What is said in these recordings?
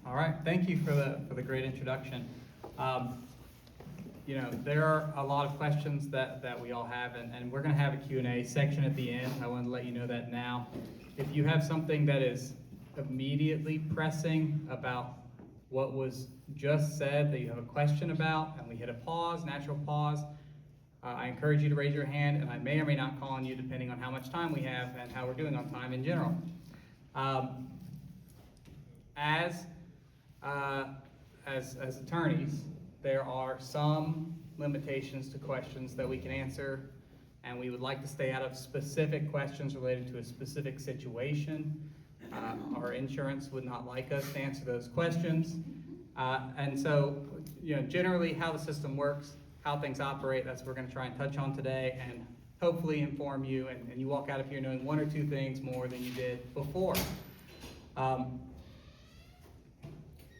All right, thank you for the great introduction. There are a lot of questions that we all have, and we're going to have a Q&A section at the end. I want to let you know that now. If you have something that is immediately pressing about what was just said that you have a question about, and we hit a pause, natural pause, I encourage you to raise your hand, and I may or may not call on you depending on how much time we have and how we're doing on time in general. As attorneys, there are some limitations to questions that we can answer, and we would like to stay out of specific questions related to a specific situation. Our insurance would not like us to answer those questions. And so, generally how the system works, how things operate, that's what we're going to try and touch on today, and hopefully inform you, and you walk out of here knowing one or two things more than you did before.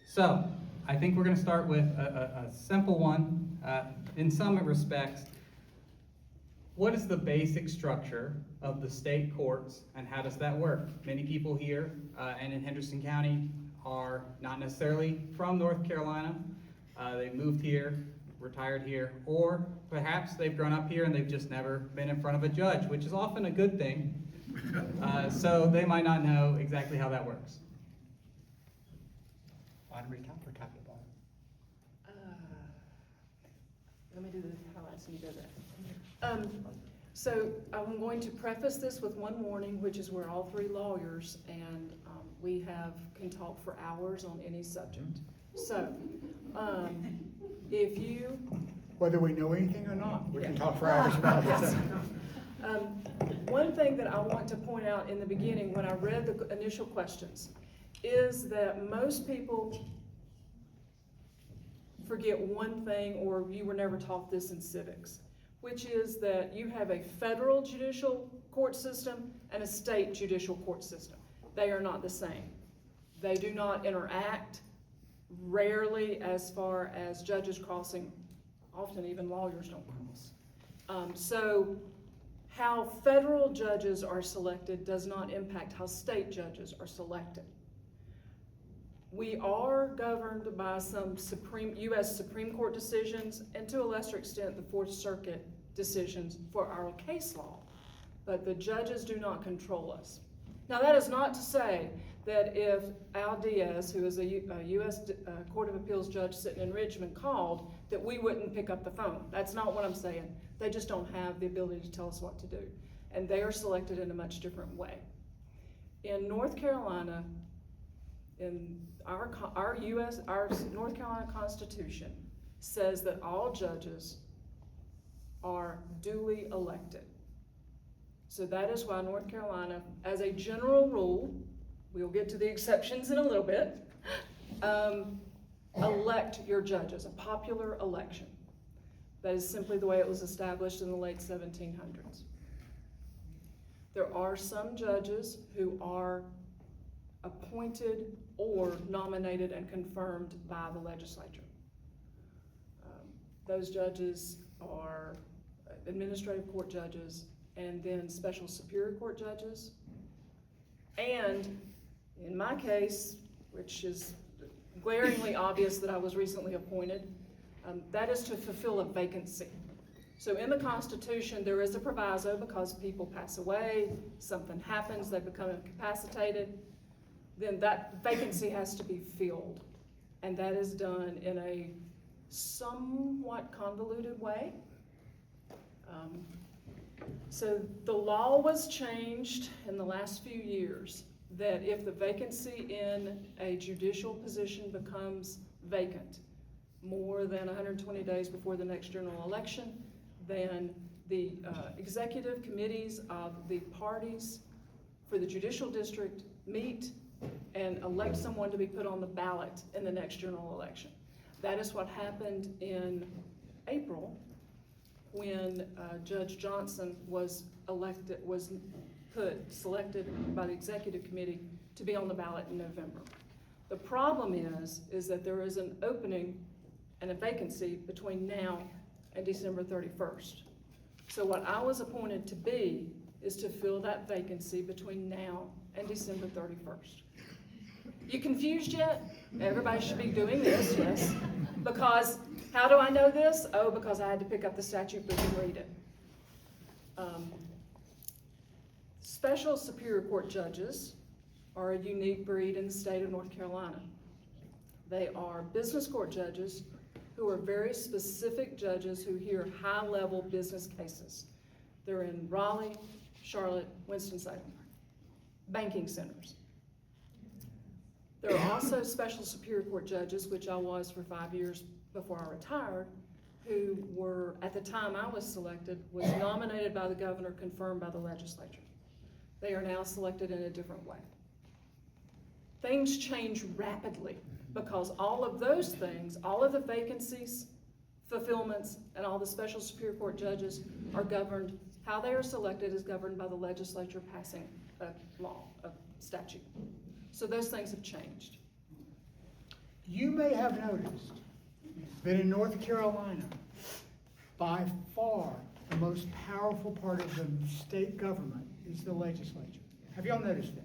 So, I think we're going to start with a simple one. In some respects, what is the basic structure of the state courts, and how does that work? Many people here and in Henderson County are not necessarily from North Carolina. They moved here, retired here, or perhaps they've grown up here and they've just never been in front of a judge, which is often a good thing. So they might not know exactly how that works. Bottom of the top or top of the bottom? Let me do the highlights and you do that. So I'm going to preface this with one warning, which is we're all three lawyers, and we can talk for hours on any subject. So, if you... Whether we know anything or not, we can talk for hours about it. One thing that I want to point out in the beginning, when I read the initial questions, is that most people forget one thing, or you were never taught this in civics, which is that you have a federal judicial court system and a state judicial court system. They are not the same. They do not interact, rarely, as far as judges crossing. Often even lawyers don't cross. So how federal judges are selected does not impact how state judges are selected. We are governed by some U.S. Supreme Court decisions, and to a lesser extent the Fourth Circuit decisions for our case law, but the judges do not control us. Now, that is not to say that if Al Diaz, who is a U.S. Court of Appeals judge sitting in Richmond, called, that we wouldn't pick up the phone. That's not what I'm saying. They just don't have the ability to tell us what to do, and they are selected in a much different way. In North Carolina, in our North Carolina Constitution says that all judges are duly elected. So that is why North Carolina, as a general rule, we'll get to the exceptions in a little bit, elect your judges, a popular election. That is simply the way it was established in the late 1700s. There are some judges who are appointed or nominated and confirmed by the legislature. Those judges are administrative court judges, and then special superior court judges. And in my case, which is glaringly obvious that I was recently appointed, that is to fulfill a vacancy. So in the Constitution, there is a proviso because people pass away, something happens, they become incapacitated, then that vacancy has to be filled. And that is done in a somewhat convoluted way. So the law was changed in the last few years that if the vacancy in a judicial position becomes vacant more than 120 days before the next general election, then the executive committees of the parties for the judicial district meet and elect someone to be put on the ballot in the next general election. That is what happened in April when Judge Johnson was selected by the executive committee to be on the ballot in November. The problem is that there is an opening and a vacancy between now and December 31st. So what I was appointed to be is to fill that vacancy between now and December 31st. You confused yet? Everybody should be doing this, yes. Because, how do I know this? Oh, because I had to pick up the statute book and read it. Special Superior Court judges are a unique breed in the state of North Carolina. They are business court judges who are very specific judges who hear high-level business cases. They're in Raleigh, Charlotte, Winston-Salem, banking centers. There are also Special Superior Court judges, which I was for 5 years before I retired, who were, at the time I was selected, was nominated by the governor, confirmed by the legislature. They are now selected in a different way. Things change rapidly because all of those things, all of the vacancies, fulfillments, and all the Special Superior Court judges are governed, how they are selected is governed by the legislature passing a law, a statute. So those things have changed. You may have noticed that in North Carolina, by far the most powerful part of the state government is the legislature. Have y'all noticed that?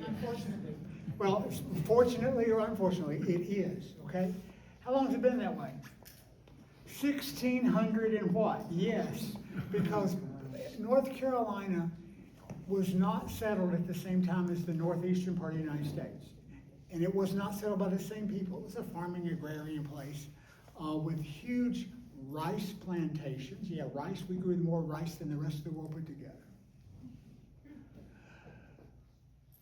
Unfortunately. Well, fortunately or unfortunately, it is, okay? How long has it been that way? 1600 and what? Yes, because North Carolina was not settled at the same time as the northeastern part of the United States. And it was not settled by the same people. It was a farming agrarian place with huge rice plantations. Yeah, rice, we grew more rice than the rest of the world put together.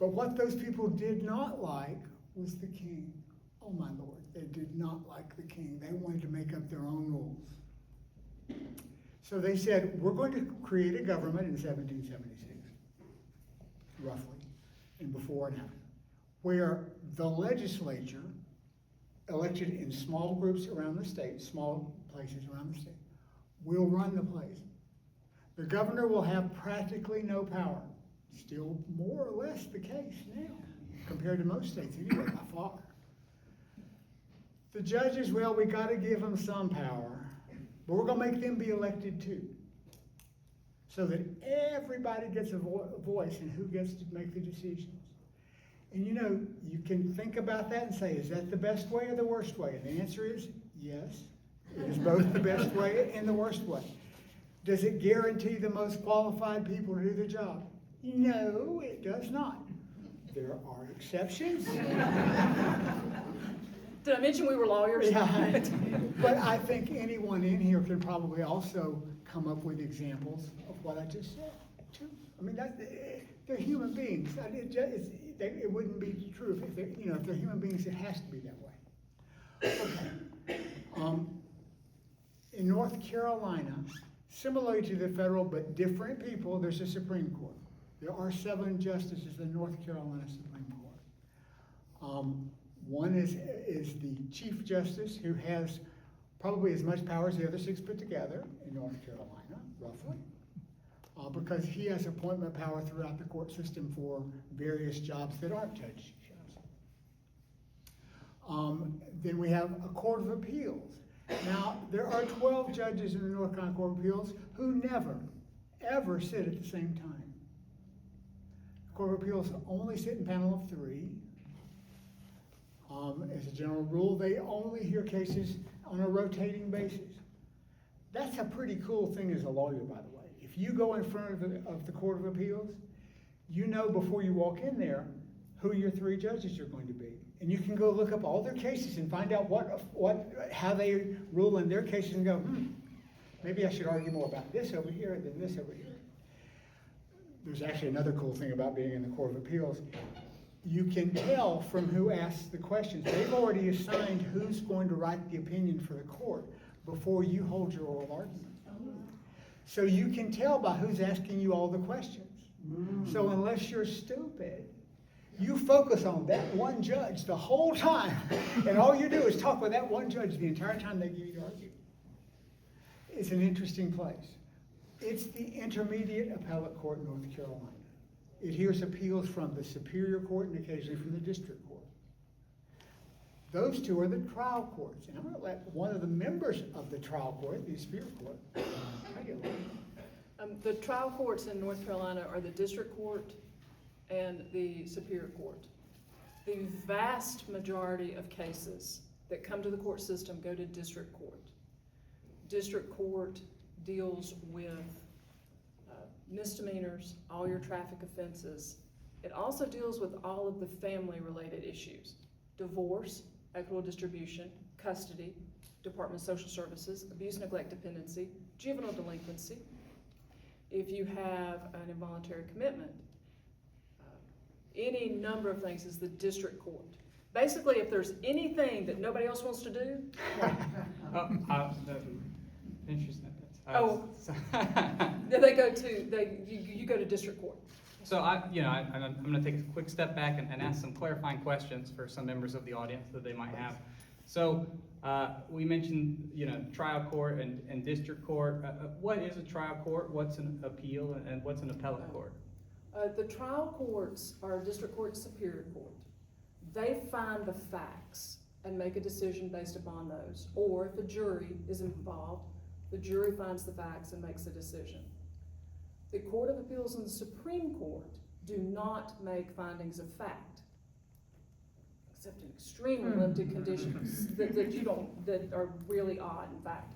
But what those people did not like was the king. Oh my Lord, they did not like the king. They wanted to make up their own rules. So they said, we're going to create a government in 1776, roughly, and before and after, where the legislature, elected in small groups around the state, small places around the state, will run the place. The governor will have practically no power. Still more or less the case now, compared to most states anyway, by far. The judges, well, we got to give them some power, but we're going to make them be elected too, so that everybody gets a voice in who gets to make the decisions. And you know, you can think about that and say, is that the best way or the worst way? And the answer is yes. It is both the best way and the worst way. Does it guarantee the most qualified people to do the job? No, it does not. There are exceptions. Did I mention we were lawyers? Yeah, but I think anyone in here can probably also come up with examples of what I just said, too. I mean, they're human beings. It wouldn't be true if they're, if they're human beings, it has to be that way. Okay. In North Carolina, similarly to the federal but different people, there's a Supreme Court. There are 7 justices in the North Carolina Supreme Court. One is the Chief Justice, who has probably as much power as the other 6 put together in North Carolina, roughly, because he has appointment power throughout the court system for various jobs that aren't judgeships. Then we have a Court of Appeals. Now, there are 12 judges in the North Carolina Court of Appeals who never, ever sit at the same time. Court of Appeals only sit in panel of 3. As a general rule, they only hear cases on a rotating basis. That's a pretty cool thing as a lawyer, by the way. If you go in front of the Court of Appeals, you know before you walk in there who your 3 judges are going to be. And you can go look up all their cases and find out how they rule in their cases and go, maybe I should argue more about this over here than this over here. There's actually another cool thing about being in the Court of Appeals. You can tell from who asks the questions. They've already assigned who's going to write the opinion for the court before you hold your oral argument. So you can tell by who's asking you all the questions. So unless you're stupid, you focus on that one judge the whole time, and all you do is talk with that one judge the entire time they give you your argument. It's an interesting place. It's the Intermediate Appellate Court in North Carolina. It hears appeals from the Superior Court and occasionally from the District Court. Those 2 are the trial courts. And I'm going to let one of the members of the trial court, the Superior Court, The trial courts in North Carolina are the District Court and the Superior Court. The vast majority of cases that come to the court system go to district court. District court deals with misdemeanors, all your traffic offenses. It also deals with all of the family-related issues: divorce, equitable distribution, custody, Department of Social Services, abuse, neglect, dependency, juvenile delinquency. If you have an involuntary commitment, any number of things is the district court. Basically, if there's anything that nobody else wants to do, Interesting. then you go to district court. So I'm going to take a quick step back and ask some clarifying questions for some members of the audience that they might have. So we mentioned, trial court and district court. What is a trial court? What's an appeal, and what's an appellate court? The trial courts are district court, superior court. They find the facts and make a decision based upon those. Or if a jury is involved, the jury finds the facts and makes a decision. The Court of Appeals and the Supreme Court do not make findings of fact, except in extremely limited conditions that are really odd, in fact.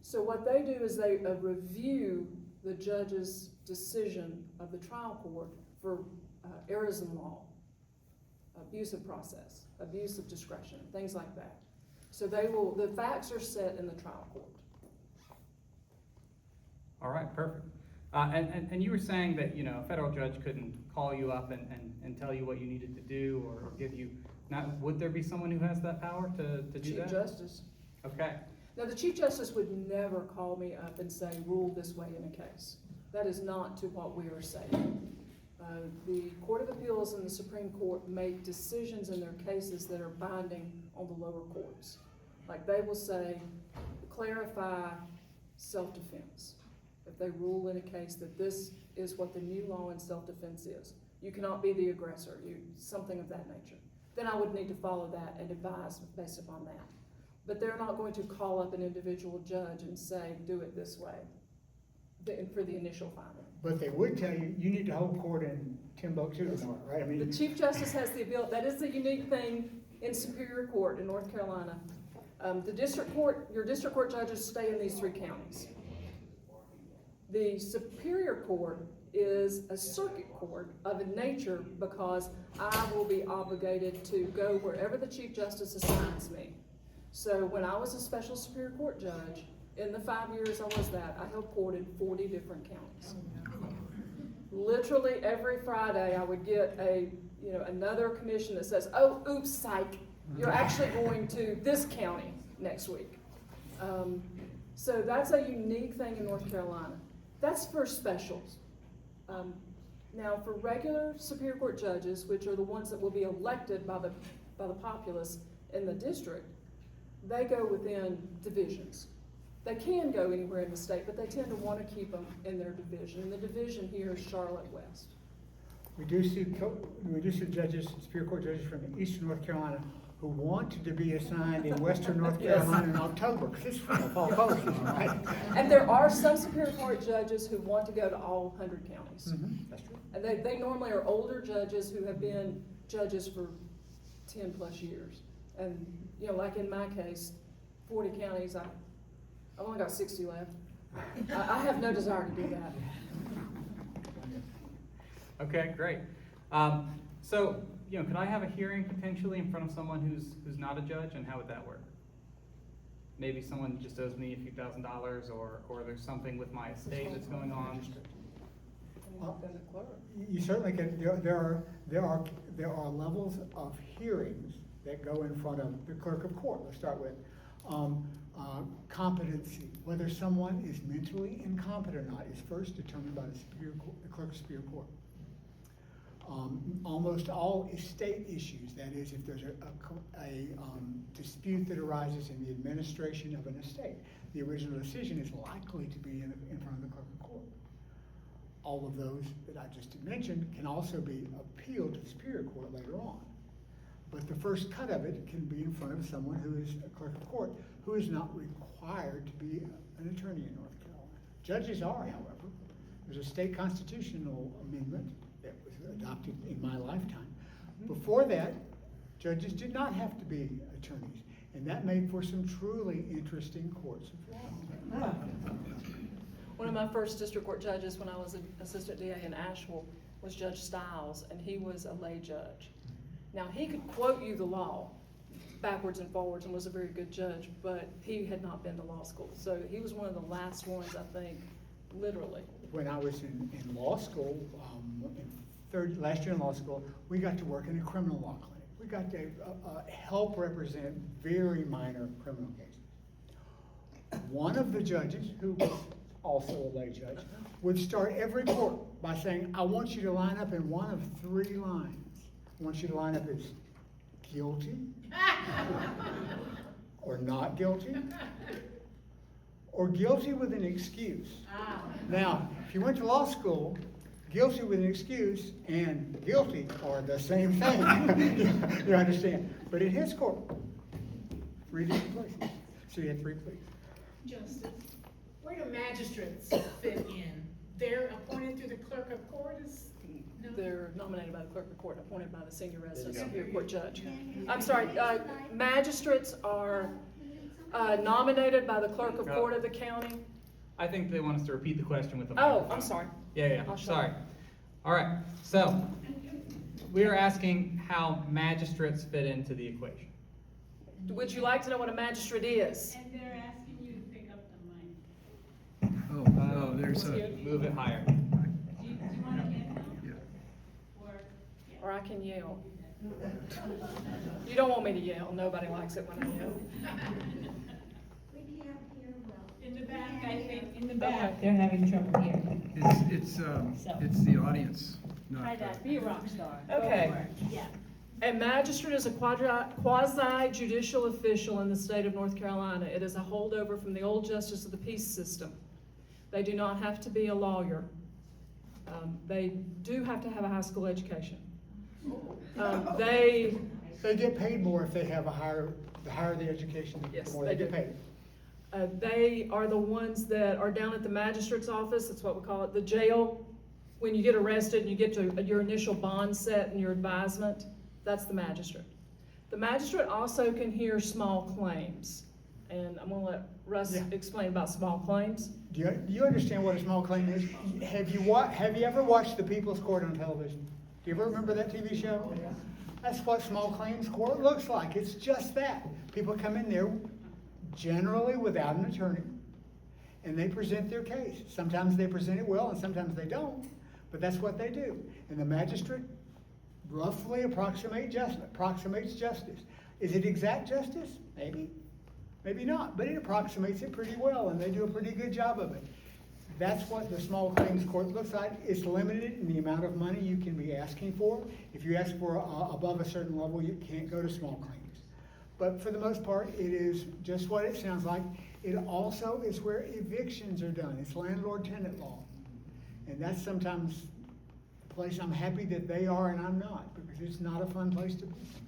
So what they do is they review the judge's decision of the trial court for errors in law, abusive process, abuse of discretion, things like that. So the facts are set in the trial court. All right, perfect. And you were saying that, a federal judge couldn't call you up and tell you what you needed to do or give you, would there be someone who has that power to do Chief that? Justice. Okay. Now, the Chief Justice would never call me up and say, rule this way in a case. That is not to what we are saying. The Court of Appeals and the Supreme Court make decisions in their cases that are binding on the lower courts. Like they will say, clarify self-defense. If they rule in a case that this is what the new law in self-defense is, you cannot be the aggressor, something of that nature, then I would need to follow that and advise based upon that. But they're not going to call up an individual judge and say, do it this way, for the initial finding. But they would tell you, you need to hold court in Timbuktu, right? I mean, The Chief Justice has the ability, that is the unique thing in Superior Court in North Carolina. The district court, your district court judges stay in these 3 counties. The Superior Court is a circuit court of a nature because I will be obligated to go wherever the Chief Justice assigns me. So when I was a special Superior Court judge, in the 5 years I was that, I held court in 40 different counties. Literally every Friday I would get another commission that says, oh, oops, psych, you're actually going to this county next week. So that's a unique thing in North Carolina. That's for specials. Now for regular Superior Court judges, which are the ones that will be elected by the populace in the district, they go within divisions. They can go anywhere in the state, but they tend to want to keep them in their division. And the division here is Charlotte West. we do see judges, Superior Court judges from Eastern North Carolina who wanted to be assigned in Western North Carolina in October, because it's fall color season, right? And there are some Superior Court judges who want to go to all 100 counties. That's true. And they normally are older judges who have been judges for 10 plus years. And, like in my case, 40 counties, I've only got 60 left. I have no desire to do that. Okay, great. So, could I have a hearing potentially in front of someone who's not a judge, and how would that work? Maybe someone just owes me a few $1,000s, or there's something with my estate that's going on. You certainly can. There are levels of hearings that go in front of the clerk of court. Let's start with competency. Whether someone is mentally incompetent or not is first determined by the clerk of Superior Court. Almost all estate issues, that is, if there's a dispute that arises in the administration of an estate, the original decision is likely to be in front of the clerk of court. All of those that I just mentioned can also be appealed to the Superior Court later on. But the first cut of it can be in front of someone who is a clerk of court, who is not required to be an attorney in North Carolina. Judges are, however. There's a state constitutional amendment that was adopted in my lifetime Before that, judges did not have to be attorneys, and that made for some truly interesting courts of law. One of my first district court judges when I was an assistant DA in Asheville was Judge Stiles, and he was a lay judge. Now, he could quote you the law backwards and forwards and was a very good judge, but he had not been to law school. So he was one of the last ones, I think, literally. When I was in law school, last year in law school, we got to work in a criminal law clinic. We got to help represent very minor criminal cases. One of the judges, who was also a lay judge, would start every court by saying, I want you to line up in one of 3 lines. I want you to line up as guilty, or not guilty, or guilty with an excuse. Now, if you went to law school, guilty with an excuse and guilty are the same thing. You understand? But in his court, 3 different places. So you had 3 pleas. Justice, where do magistrates fit in? They're appointed through the clerk of court? No? They're nominated by the clerk of court, appointed by the senior resident superior court judge. I'm sorry, magistrates are nominated by the clerk of court of the county. I think they want us to repeat the question with the Oh, microphone. I'm sorry. Yeah, I'll shut sorry. up. All right, so we are asking how magistrates fit into the equation. Would you like to know what a magistrate is? And they're asking you to pick up the mic. Oh, there's a, Move it higher. Do you want to get them? yeah. Or, yeah. Or I can yell. You don't want me to yell. Nobody likes it when I yell. We can't hear well. In the back, I think, in the Okay. back, they're having trouble hearing. It's the audience, not. Try that, be a rock star. Okay. Go for it. Yeah. A magistrate is a quasi-judicial official in the state of North Carolina. It is a holdover from the old justice of the peace system. They do not have to be a lawyer. They do have to have a high school education. They get paid more if they have the higher the education, Yes, the more they they get do. paid. They are the ones that are down at the magistrate's office, that's what we call it, the jail. When you get arrested and you get to your initial bond set and your advisement, that's the magistrate. The magistrate also can hear small claims. And I'm gonna let Russ Yeah. explain about small claims. Do you understand what a small claim is? Have you ever watched the People's Court on television? Do you ever remember that TV show? That's what small claims court looks like. It's just that. People come in there generally without an attorney, and they present their case. Sometimes they present it well, and sometimes they don't, but that's what they do. And the magistrate roughly approximates justice. Is it exact justice? Maybe. Maybe not, but it approximates it pretty well, and they do a pretty good job of it. That's what the small claims court looks like. It's limited in the amount of money you can be asking for. If you ask for above a certain level, you can't go to small claims. But for the most part, it is just what it sounds like. It also is where evictions are done. It's landlord-tenant law. And that's sometimes a place I'm happy that they are and I'm not, because it's not a fun place to be sometimes.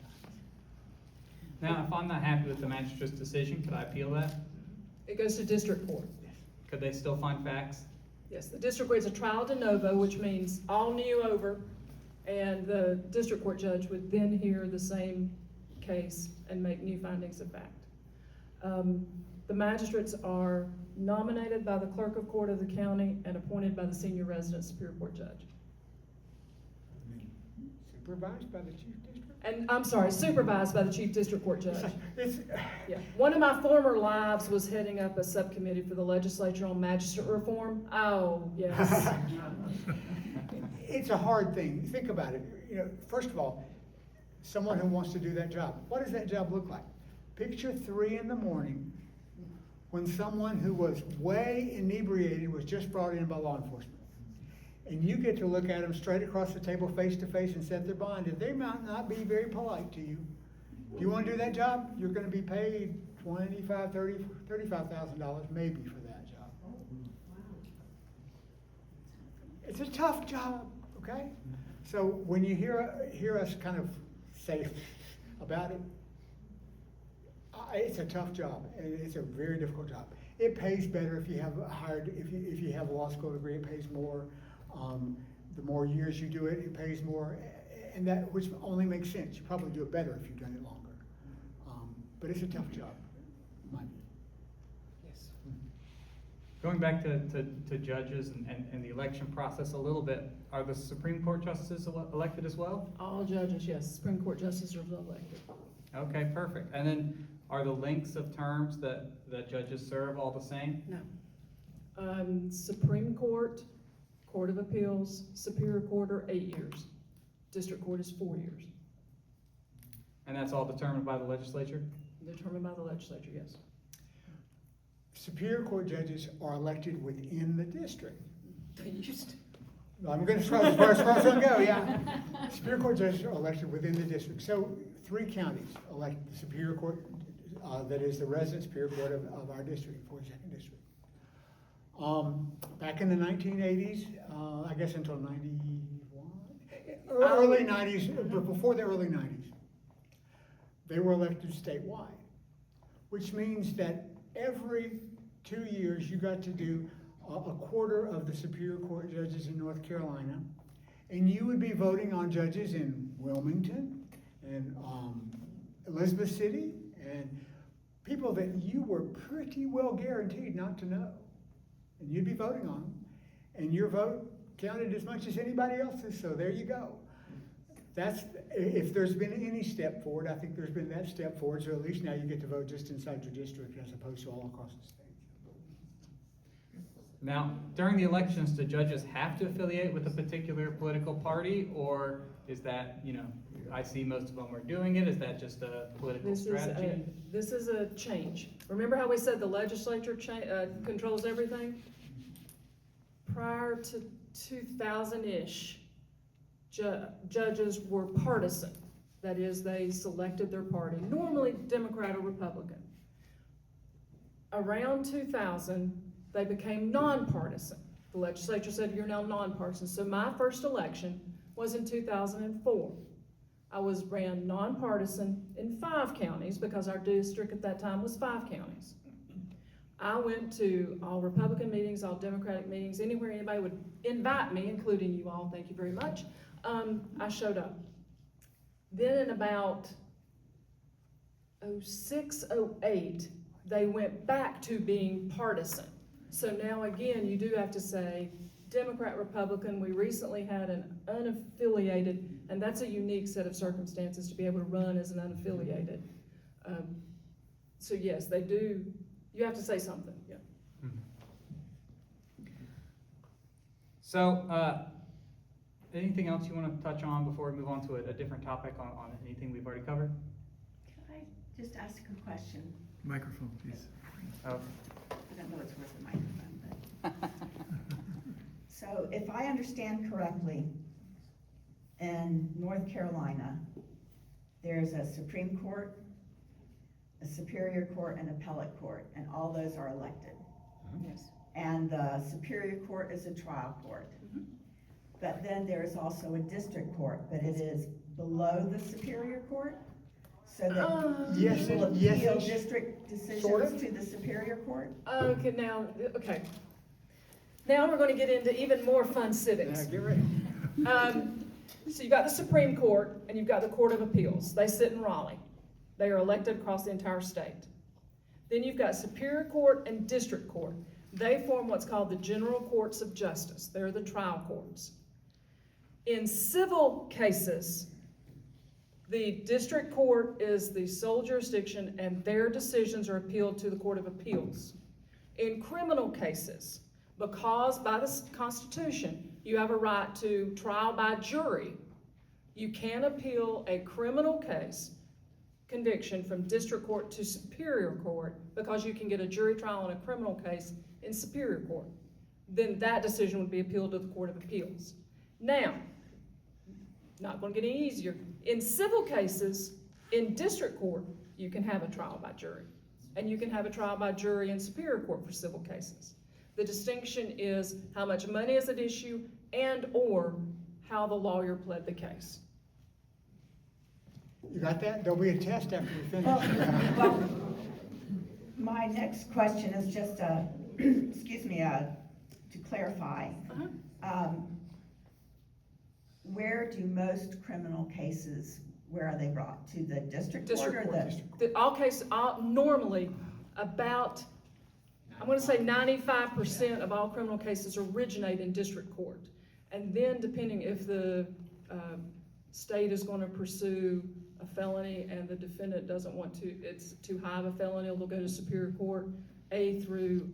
Now, if I'm not happy with the magistrate's decision, could I appeal that? It goes to district court. Could they still find facts? Yes, the district court is a trial de novo, which means all new over, and the district court judge would then hear the same case and make new findings of fact. The magistrates are nominated by the clerk of court of the county and appointed by the senior resident superior court judge. Supervised by the chief district? And, I'm sorry, supervised by the chief district court judge. It's, Yeah, one of my former lives was heading up a subcommittee for the legislature on magistrate reform. Oh, yes. it's a hard thing. Think about it. First of all, someone who wants to do that job, what does that job look like? Picture 3 a.m. when someone who was way inebriated was just brought in by law enforcement. And you get to look at them straight across the table, face to face, and set their bond. And they might not be very polite to you. If you want to do that job, you're going to be paid $25,000, $35,000 maybe for that job. It's a tough job, okay? So when you hear us kind of say about it, it's a tough job, and it's a very difficult job. It pays better if you have if you have a law school degree. It pays more. The more years you do it, it pays more. And that, which only makes sense. You probably do it better if you've done it longer. But it's a tough job, in my view. Yes. Going back to judges and the election process a little bit, are the Supreme Court justices elected as well? All judges, yes, Supreme Court justices are elected. Okay, perfect. And then are the lengths of terms that judges serve all the same? No. Supreme Court, Court of Appeals, Superior Court are 8 years. District Court is 4 years. And that's all determined by the legislature? Determined by the legislature, yes. Superior Court judges are elected within the district. They used to. I'm gonna try as far as I'm gonna go, yeah. Superior Court judges are elected within the district. So 3 counties elect the Superior Court, that is the resident Superior Court of our district, 42nd District. Back in the 1980s, I guess until 91, early 90s, but before the early 90s, they were elected statewide, which means that every 2 years you got to do a quarter of the Superior Court judges in North Carolina, and you would be voting on judges in Wilmington and Elizabeth City, and people that you were pretty well guaranteed not to know. And you'd be voting on them, and your vote counted as much as anybody else's, so there you go. That's, if there's been any step forward, I think there's been that step forward, so at least now you get to vote just inside your district as opposed to all across the state. Now, during the elections, do judges have to affiliate with a particular political party, or is that, I see most of them are doing it, is that just a political strategy? This is a change. Remember how we said the legislature controls everything? Prior to 2000-ish, judges were partisan. That is, they selected their party, normally Democrat or Republican. Around 2000, they became nonpartisan. The legislature said, you're now nonpartisan. So my first election was in 2004. I ran nonpartisan in 5 counties because our district at that time was 5 counties. I went to all Republican meetings, all Democratic meetings, anywhere anybody would invite me, including you all, thank you very much. I showed up. Then in about 06, 08, they went back to being partisan. So now again, you do have to say Democrat, Republican. We recently had an unaffiliated, and that's a unique set of circumstances to be able to run as an unaffiliated. So yes, they do, you have to say something, yeah. So, anything else you want to touch on before we move on to a different topic on anything we've already covered? Can I just ask a question? Microphone, please. Okay. I don't know it's worth a microphone, but. So if I understand correctly, in North Carolina, there's a Supreme Court, a Superior Court, and Appellate Court, and all those are elected. Yes. And the Superior Court is a trial court. Mhm. But then there is also a district court, but it is below the Superior Court? So that Yes, people yes, appeal it's district sort of. decisions to the Superior Court? Okay. Now we're going to get into even more fun civics. Get ready. So you've got the Supreme Court and you've got the Court of Appeals. They sit in Raleigh. They are elected across the entire state. Then you've got Superior Court and District Court. They form what's called the General Courts of Justice. They're the trial courts. In civil cases, the District Court is the sole jurisdiction and their decisions are appealed to the Court of Appeals. In criminal cases, because by the Constitution, you have a right to trial by jury, you can appeal a criminal case conviction from District Court to Superior Court because you can get a jury trial in a criminal case in Superior Court. Then that decision would be appealed to the Court of Appeals. Now, not going to get any easier. In civil cases, in District Court, you can have a trial by jury. And you can have a trial by jury in Superior Court for civil cases. The distinction is how much money is at issue and or how the lawyer pled the case. You got that? There'll be a test after we finish. Well, my next question is just excuse me, to clarify. where do most criminal cases, where are they brought? To the district court District or court. the? All cases, normally, about, I'm gonna say 95% of all criminal cases originate in district court. And then depending if the, state is gonna pursue a felony and the defendant doesn't want to, it's too high of a felony, they'll go to Superior Court. A through,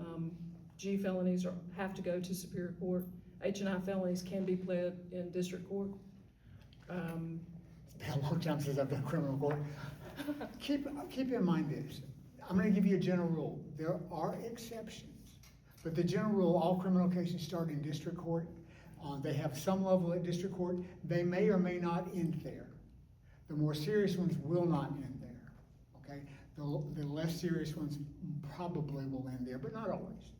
G felonies have to go to Superior Court. H and I felonies can be pled in district court. It's been a long time since I've done criminal court. Keep in mind this, I'm gonna give you a general rule. There are exceptions, but the general rule, all criminal cases start in district court. They have some level at district court. They may or may not end there. The more serious ones will not end there, okay? The less serious ones probably will end there, but not always.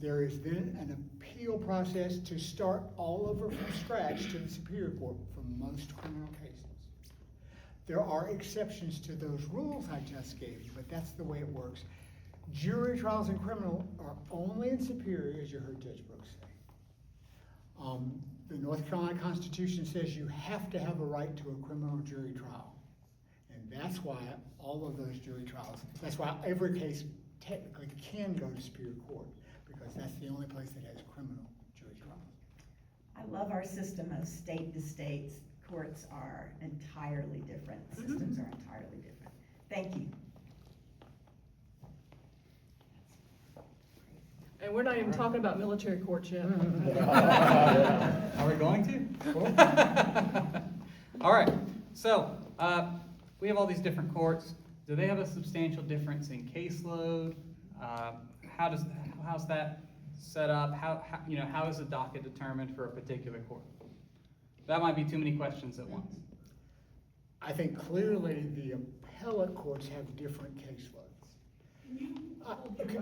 There is then an appeal process to start all over from scratch to the Superior Court for most criminal cases. There are exceptions to those rules I just gave you, but that's the way it works. Jury trials in criminal are only in Superior, as you heard Judge Brooks say. The North Carolina Constitution says you have to have a right to a criminal jury trial. And that's why all of those jury trials, that's why every case technically can go to Superior Court, because that's the only place that has criminal jury trials. I love our system of state to state. Courts are entirely different. Systems are entirely different. Thank you. And we're not even talking about military courts yet. Are we going to? All right, so, we have all these different courts. Do they have a substantial difference in caseload? How's that set up? How is the docket determined for a particular court? That might be too many questions at once. I think clearly the appellate courts have different caseloads. Okay.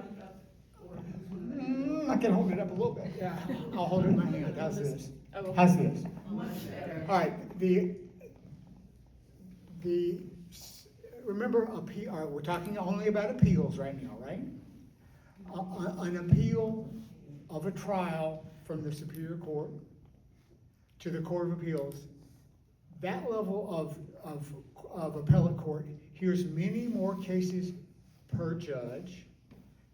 I can hold it up a little bit, yeah. I'll hold it in my hand. How's this? How's this? All right, remember, we're talking only about appeals right now, right? An appeal of a trial from the Superior Court to the Court of Appeals, that level of appellate court hears many more cases per judge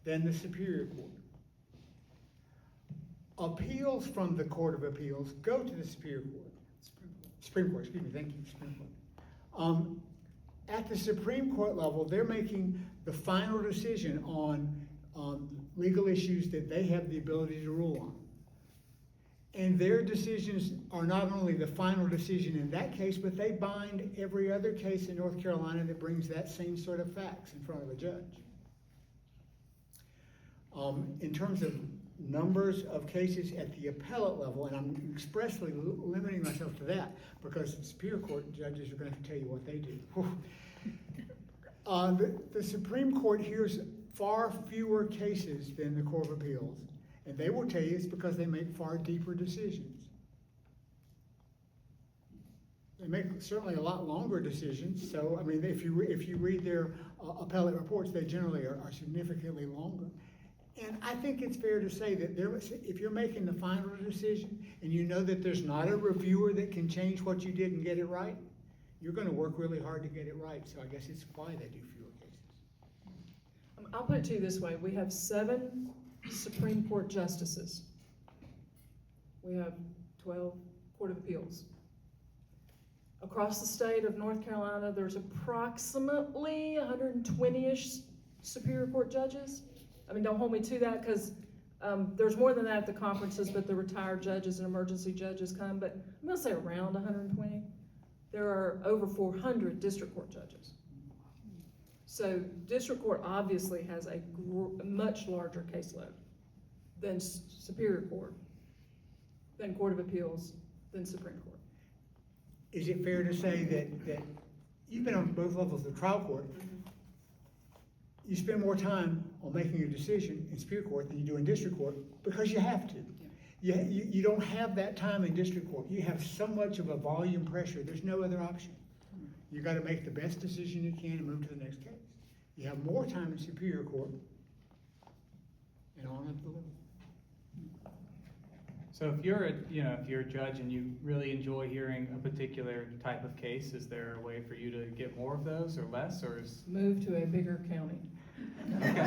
than the Superior Court. Appeals from the Court of Appeals go to the Superior Court. Supreme Court, excuse me, thank you, Supreme Court. At the Supreme Court level, they're making the final decision on legal issues that they have the ability to rule on. And their decisions are not only the final decision in that case, but they bind every other case in North Carolina that brings that same sort of facts in front of a judge. In terms of numbers of cases at the appellate level, and I'm expressly limiting myself to that because Superior Court judges are going to have to tell you what they do. The Supreme Court hears far fewer cases than the Court of Appeals, and they will tell you it's because they make far deeper decisions. They make certainly a lot longer decisions, so I mean, if you read their appellate reports, they generally are significantly longer. And I think it's fair to say that if you're making the final decision and you know that there's not a reviewer that can change what you did and get it right, you're going to work really hard to get it right. So I guess it's why they do fewer cases. I'll put it to you this way. We have 7 Supreme Court justices. We have 12 Court of Appeals. Across the state of North Carolina, there's approximately 120-ish Superior Court judges. I mean, don't hold me to that because there's more than that at the conferences, but the retired judges and emergency judges come, but I'm gonna say around 120. There are over 400 district court judges. So district court obviously has a much larger caseload than Superior Court, than Court of Appeals, than Supreme Court. Is it fair to say that you've been on both levels of the trial court? You spend more time on making a decision in Superior Court than you do in District Court because you have to. You don't have that time in District Court. You have so much of a volume pressure, there's no other option. You got to make the best decision you can and move to the next case. You have more time in Superior Court and on up the level. So if you're if you're a judge and you really enjoy hearing a particular type of case, is there a way for you to get more of those or less, or is? Move to a bigger county. Okay.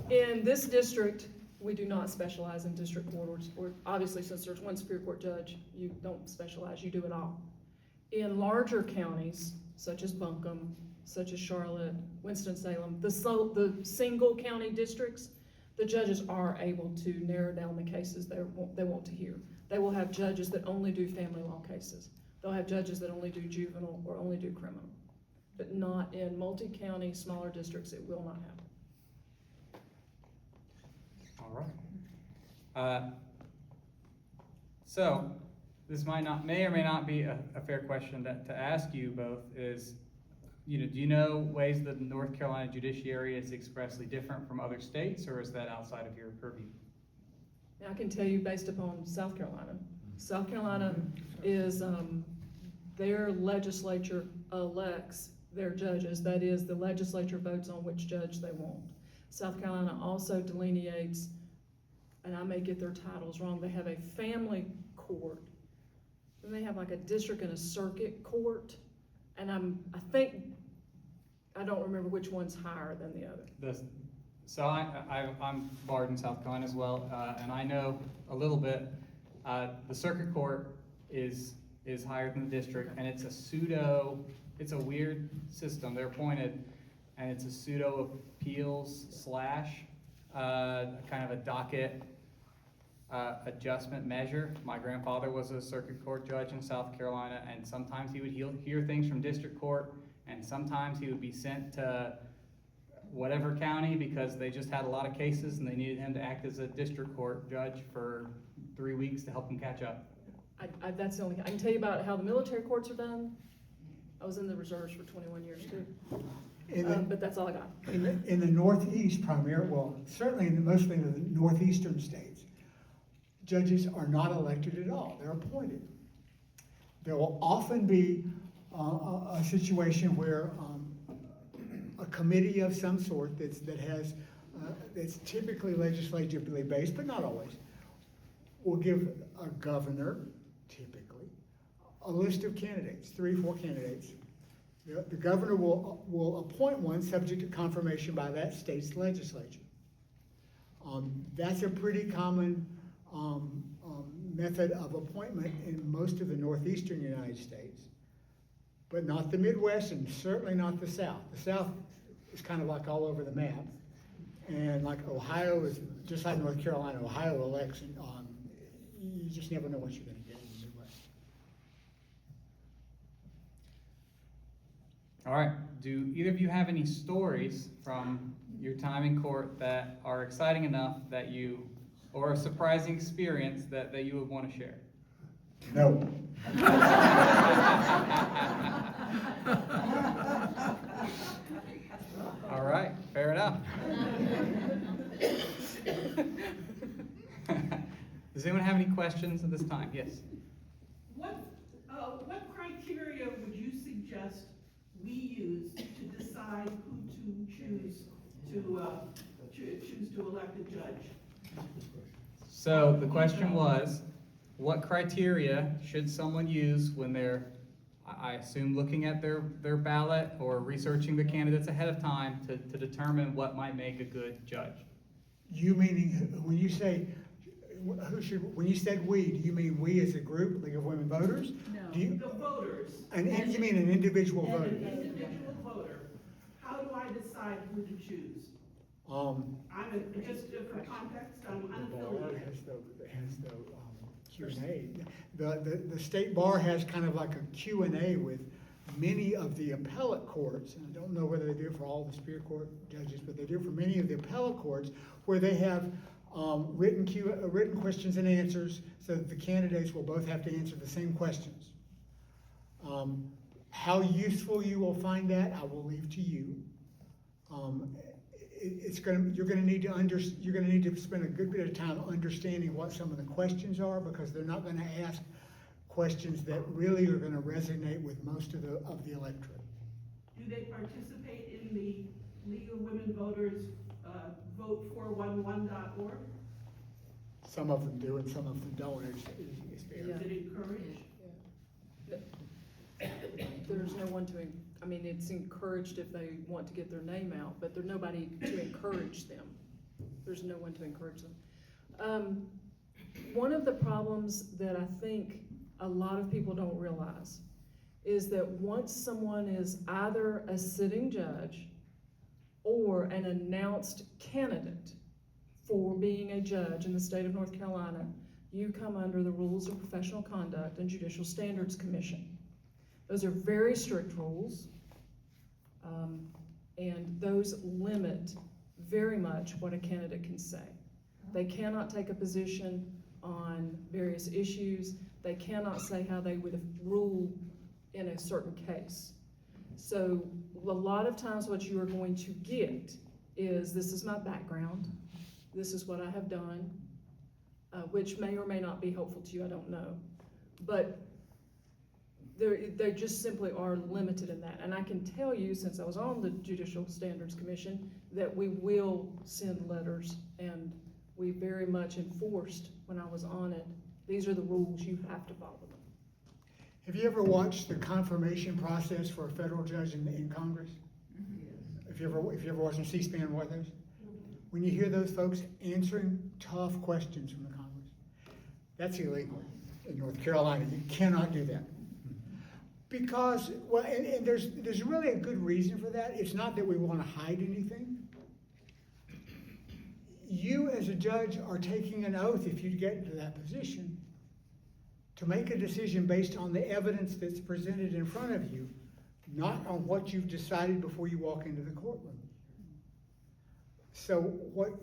In this district, we do not specialize in district court, or obviously since there's one Superior Court judge, you don't specialize, you do it all. In larger counties, such as Buncombe, such as Charlotte, Winston-Salem, the single county districts, the judges are able to narrow down the cases they want to hear. They will have judges that only do family law cases. They'll have judges that only do juvenile or only do criminal. But not in multi-county, smaller districts, it will not happen. All right. So this may or may not be a fair question to ask you both is, do you know ways that the North Carolina judiciary is expressly different from other states, or is that outside of your purview? Now, I can tell you based upon South Carolina. South Carolina is, their legislature elects their judges. That is, the legislature votes on which judge they want. South Carolina also delineates, and I may get their titles wrong, they have a family court, then they have like a district and a circuit court, and I don't remember which one's higher than the other. So I'm barred in South Carolina as well, and I know a little bit. The circuit court is higher than the district, and it's a weird system. They're appointed, and it's a pseudo appeals / kind of a docket adjustment measure. My grandfather was a circuit court judge in South Carolina, and sometimes he would hear things from district court, and sometimes he would be sent to whatever county because they just had a lot of cases and they needed him to act as a district court judge for 3 weeks to help him catch up. That's the only, I can tell you about how the military courts are done. I was in the reserves for 21 years too. But that's all I got. In the Northeast primarily, well, certainly mostly in the northeastern states, judges are not elected at all, they're appointed. There will often be a situation where a committee of some sort that's typically legislatively based, but not always, will give a governor, typically, a list of candidates, 3 or 4 candidates. The governor will appoint one subject to confirmation by that state's legislature. That's a pretty common method of appointment in most of the northeastern United States, but not the Midwest and certainly not the South. The South is kind of like all over the map, and like Ohio is just like North Carolina. Ohio elects, and you just never know what you're going to get in the Midwest. All right, do either of you have any stories from your time in court that are exciting enough that or a surprising experience that you would want to share? No. All right, fair enough. Does anyone have any questions at this time? Yes. What criteria would you suggest we use to decide who to choose to elect a judge? So the question was, what criteria should someone use when they're, I assume, looking at their ballot or researching the candidates ahead of time to determine what might make a good judge? You meaning, when you say, when you said we, do you mean we as a group, League of Women Voters? No. The voters. You mean an individual voter? An individual voter. How do I decide who to choose? Just for context, I'm unaffiliated. Has the Q&A. The state bar has kind of like a Q&A with many of the appellate courts, and I don't know whether they do it for all the Superior Court judges, but they do it for many of the appellate courts, where they have written questions and answers, so that the candidates will both have to answer the same questions. How useful you will find that, I will leave to you. You're going to need to spend a good bit of time understanding what some of the questions are, because they're not going to ask questions that really are going to resonate with most of the electorate. Do they participate in the League of Women Voters vote411.org? Some of them do and some of them don't, it's fair. Yeah. Is it encouraged? There's no one to, I mean, it's encouraged if they want to get their name out, but there's nobody to encourage them. There's no one to encourage them. One of the problems that I think a lot of people don't realize is that once someone is either a sitting judge or an announced candidate for being a judge in the state of North Carolina, you come under the Rules of Professional Conduct and Judicial Standards Commission. Those are very strict rules, and those limit very much what a candidate can say. They cannot take a position on various issues. They cannot say how they would rule in a certain case. So a lot of times what you are going to get is, this is my background, this is what I have done, which may or may not be helpful to you, I don't know. But they just simply are limited in that. And I can tell you, since I was on the Judicial Standards Commission, that we will send letters, and we very much enforced when I was on it. These are the rules, you have to follow them. Have you ever watched the confirmation process for a federal judge in Congress? If you ever watched on C-SPAN, what those? When you hear those folks answering tough questions from the Congress, that's illegal in North Carolina. You cannot do that. Because, well, and there's really a good reason for that. It's not that we want to hide anything. You as a judge are taking an oath, if you get into that position, to make a decision based on the evidence that's presented in front of you, not on what you've decided before you walk into the courtroom. So what,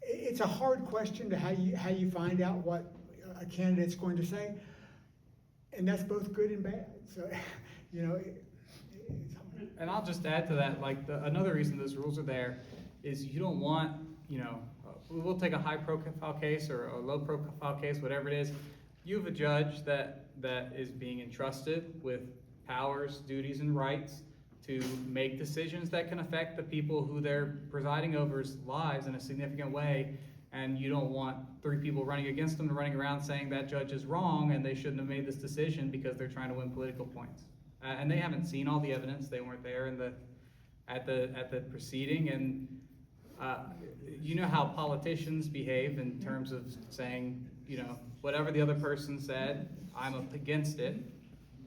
it's a hard question to how you find out what a candidate's going to say. And that's both good and bad. So, it's hard. And I'll just add to that, like, another reason those rules are there is you don't want, we'll take a high profile case or a low profile case, whatever it is. You have a judge that is being entrusted with powers, duties, and rights to make decisions that can affect the people who they're presiding over's lives in a significant way. And you don't want 3 people running against them and running around saying that judge is wrong and they shouldn't have made this decision because they're trying to win political points. And they haven't seen all the evidence. They weren't there at the proceeding. And you know how politicians behave in terms of saying, whatever the other person said, I'm up against it.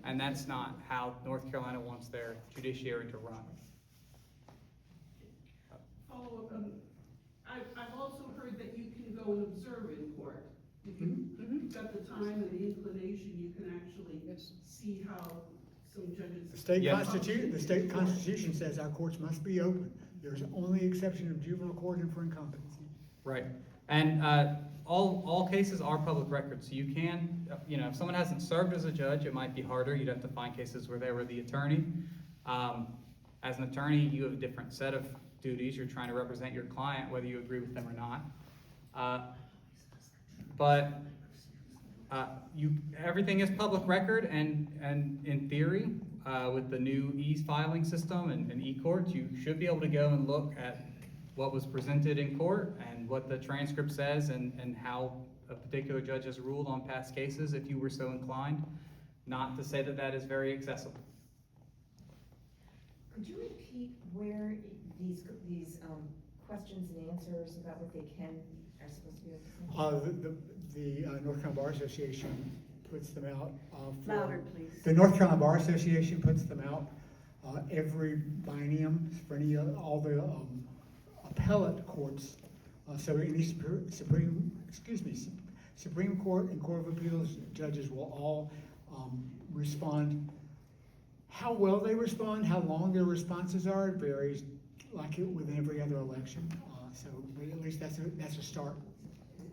And that's not how North Carolina wants their judiciary to run. Follow up, I've also heard that you can go and observe in court. If you've got the time and the inclination, you can actually see how some judges. The state constitution says our courts must be open. There's only exception of juvenile court and for incompetency. Right. And all cases are public records. So you can, if someone hasn't served as a judge, it might be harder. You'd have to find cases where they were the attorney. As an attorney, you have a different set of duties. You're trying to represent your client, whether you agree with them or not. But everything is public record, and in theory, with the new e-filing system and e-courts, you should be able to go and look at what was presented in court and what the transcript says and how a particular judge has ruled on past cases, if you were so inclined. Not to say that that is very accessible. Could you repeat where these questions and answers about what they can are supposed to be? The North Carolina Bar Association puts them out. Louder, please. The North Carolina Bar Association puts them out every biennium for all the appellate courts. So any Supreme Court and Court of Appeals judges will all respond. How well they respond, how long their responses are, varies like it with every other election. But at least that's a start.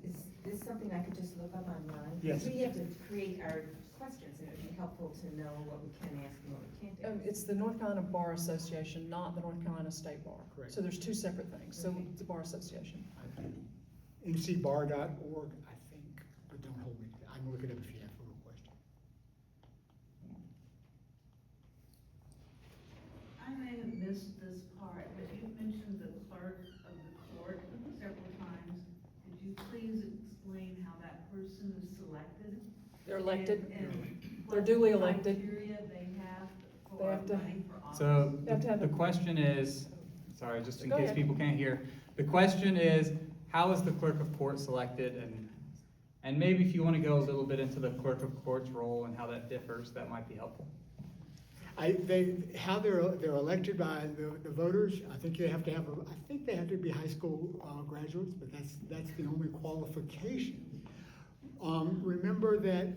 Is this something I could just look up online? Yes. We have to create our questions, and it would be helpful to know what we can ask and what we can't ask. It's the North Carolina Bar Association, not the North Carolina State Bar. Correct. So there's 2 separate things. So Okay. it's the Bar Association. ncbar.org, I think, but don't hold me to that. I can look it up if you have a real question. I may have missed this part, but you mentioned the clerk of the court several times. Did you elected. And They're what duly elected. criteria they have They for have to- running for office? So You have to have the a- question is, sorry, just in Go case ahead. people can't hear. The question is, how is the clerk of court selected? And maybe if you want to go a little bit into the clerk of court's role and how that differs, that might be helpful. How they're elected by the voters, I think they have to be high school graduates, but that's the only qualification. Remember that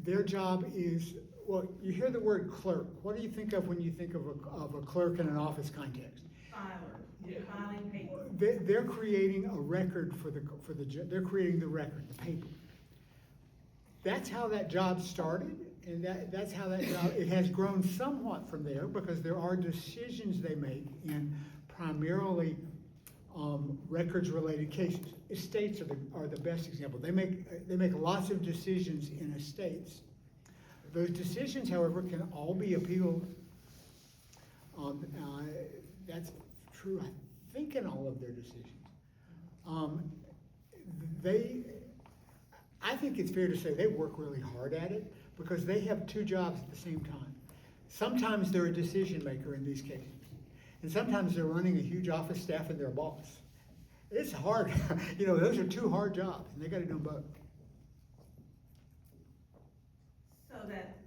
their job is, well, you hear the word clerk. What do you think of when you think of a clerk in an office context? Filer, filing paper. They're creating a record they're creating the record, the paper. That's how that job started, and that's how that job, it has grown somewhat from there, because there are decisions they make in primarily records-related cases. Estates are the best example. They make lots of decisions in estates. Those decisions, however, can all be appealed. That's true, I think, in all of their decisions. I think it's fair to say they work really hard at it, because they have two jobs at the same time. Sometimes they're a decision maker in these cases, and sometimes they're running a huge office staff and they're a boss. It's hard, those are two hard jobs, and they gotta do them both. So that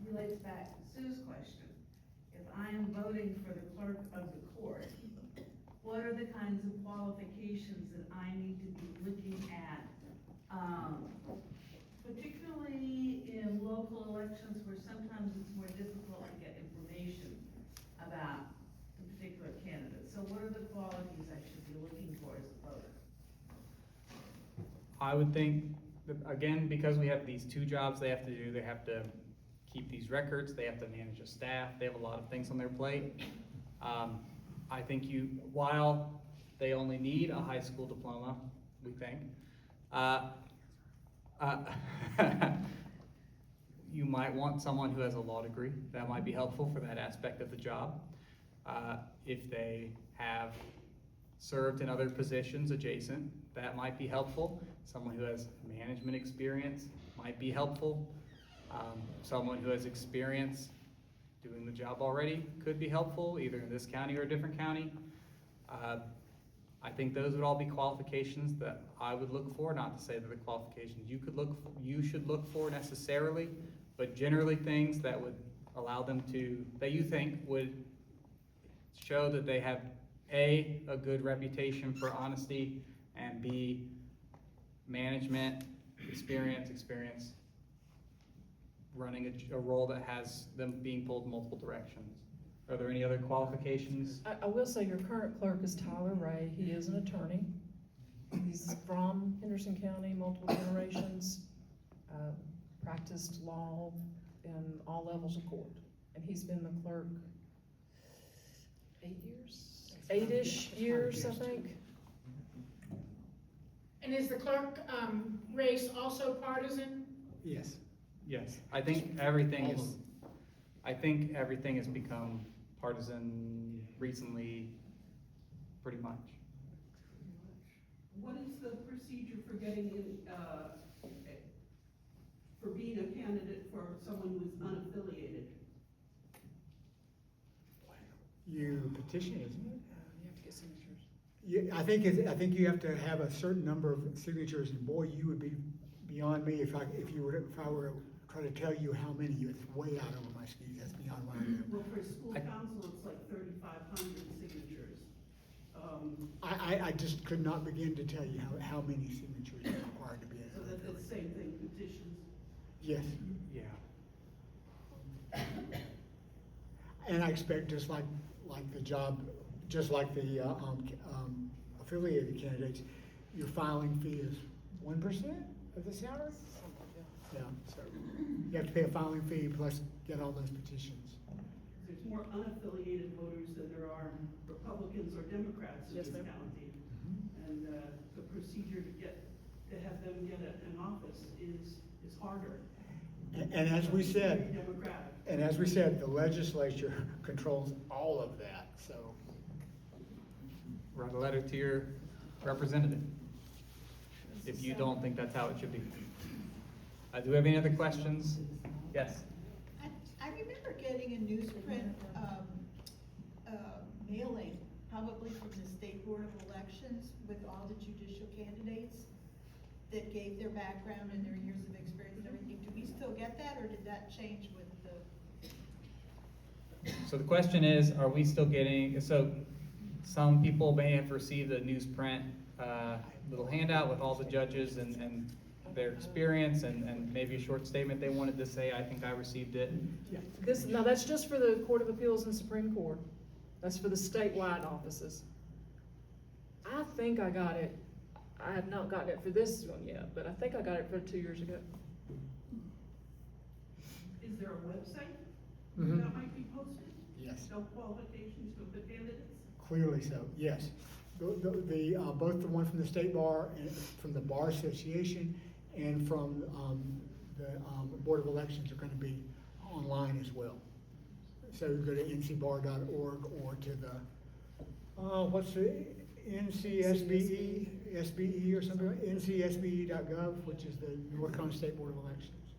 relates back to Sue's question. If I am voting for the clerk of the court, what are the kinds of qualifications that I need to be looking at? Particularly in local elections where sometimes it's more difficult to get information about a particular candidate. So what are the qualities I should be looking for as a voter? I would think, that, again, because we have these two jobs they have to do, they have to keep these records, they have to manage a staff, they have a lot of things on their plate. I think while they only need a high school diploma, we think, you might want someone who has a law degree. That might be helpful for that aspect of the job. If they have served in other positions adjacent, that might be helpful. Someone who has management experience might be helpful. Someone who has experience doing the job already could be helpful, either in this county or a different county. I think those would all be qualifications that I would look for, not to say that the qualifications you should look for necessarily, but generally things that would allow them that you think would show that they have A, a good reputation for honesty, and B, management experience running a role that has them being pulled in multiple directions. Are there any other qualifications? I will say your current clerk is Tyler Ray. He is an attorney. He's from Henderson County, multiple generations, practiced law in all levels of court. And he's been the clerk 8 years? 8-ish years, I think. And is the clerk, race also partisan? Yes. Yes, I think everything has become partisan recently, pretty much. What is the procedure for getting in, for being a candidate for someone who is unaffiliated? You petition, isn't it? You have to get signatures. Yeah, I think you have to have a certain number of signatures, and boy, you would be beyond me if I were to try to tell you how many. It's way out over my skis. That's beyond what I know. Well, for school council, it's like 3,500 signatures. I just could not begin to tell you how many signatures are required to be So that's the same thing, petitions. Yes, Yeah. and I expect just like the job, just like the affiliated candidates, your filing fee is 1% of the salary. Yeah, so you have to pay a filing fee plus get all those petitions. There's more unaffiliated voters than there are Republicans or Democrats in Yes, this ma'am. county. And the procedure to have them get an office is harder. And as we Very said, Democratic. the legislature controls all of that, so. Write a letter to your representative if you don't think that's how it should be. Do we have any other questions? Yes? I remember getting a newsprint, mailing, probably from the State Board of Elections, with all the judicial candidates that gave their background and their years of experience and everything. Do we still get that, or did that change with the? So the question is, are we still getting, so some people may have received a newsprint, little handout with all the judges and their experience and maybe a short statement they wanted to say, I think I received it. Now that's just for the Court of Appeals and Supreme Court. That's for the statewide offices. I think I got it. I have not gotten it for this one yet, but I think I got it for 2 years ago. Is there a website Mhm. that might be posted? Yes. No qualifications for the candidates? Clearly so, yes. Both the one from the State Bar and from the Bar Association and from the Board of Elections are going to be online as well. So you go to ncbar.org or to the, what's the, SBE or something, ncsbe.gov, which is the North Carolina State Board of Elections.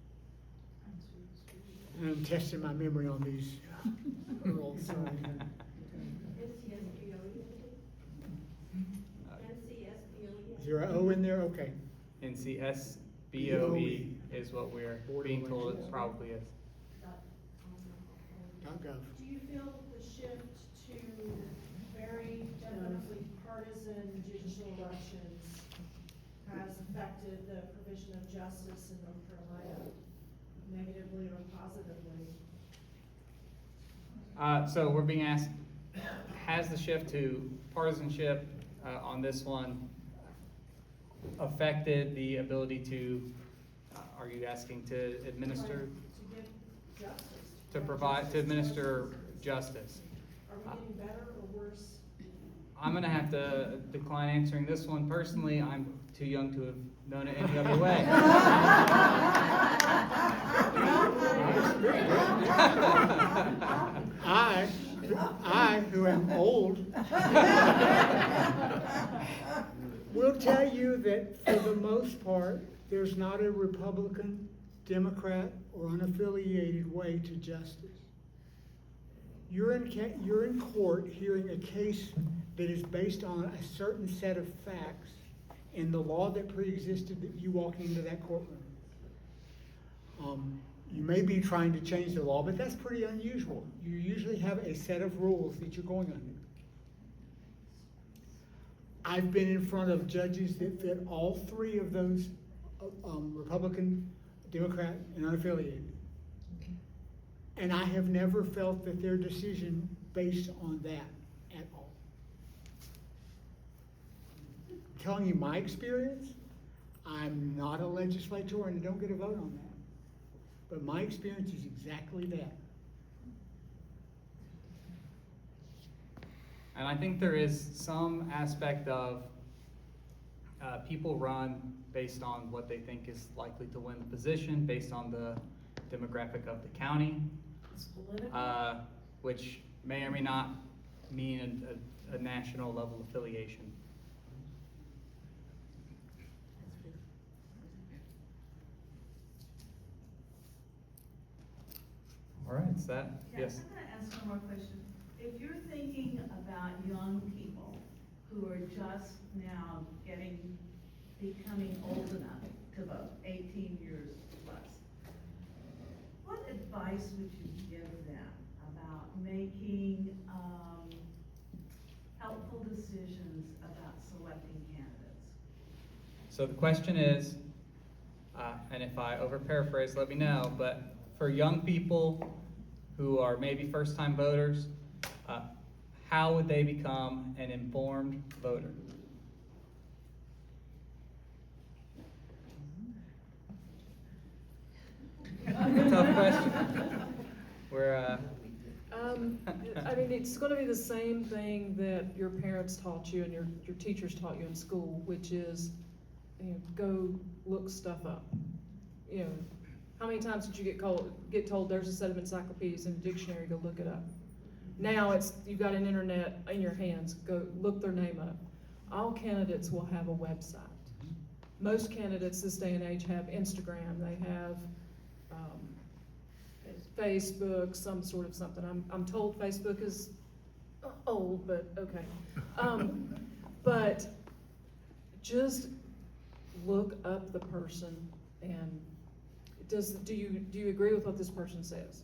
And I'm testing my memory on these rules. Is there an O in there? Okay. NCSBOE is what we're being told it probably is. .gov. Do you feel the shift to very definitely partisan judicial elections has affected the provision of justice in North Carolina negatively or positively? So we're being asked, has the shift to partisanship on this one affected the ability to, are you asking to administer? To give justice. To provide, to administer justice. Are we getting better or worse? I'm gonna have to decline answering this one personally. I'm too young to have known it any other way. I, who am old, will tell you that for the most part, there's not a Republican, Democrat, or unaffiliated way to justice. You're in court hearing a case that is based on a certain set of facts and the law that pre-existed that you walk into that courtroom. You may be trying to change the law, but that's pretty unusual. You usually have a set of rules that you're going under. I've been in front of judges that fit all three of those, Republican, Democrat, and unaffiliated. And I have never felt that their decision based on that at all. I'm telling you my experience. I'm not a legislator and I don't get a vote on that. But my experience is exactly that. And I think there is some aspect of people run based on what they think is likely to win the position, based on the demographic of the county, which may or may not mean a national level affiliation. All right, is that, yes? I'm gonna ask one more question. If you're thinking about young people who are just now becoming old enough to vote, 18 years plus, what advice would you give them about making helpful decisions about selecting candidates? So the question is, and if I over paraphrase, let me know, but for young people who are maybe first-time voters, how would they become an informed voter? Tough question. I mean, it's gonna be the same thing that your parents taught you and your teachers taught you in school, which is, go look stuff up. How many times did you get told there's a set of encyclopedias and a dictionary, go look it up? Now you've got an internet in your hands, go look their name up. All candidates will have a website. most candidates this day and age have Instagram, they have, Facebook, some sort of something. I'm told Facebook is old, but okay. But just look up the person and do you agree with what this person says?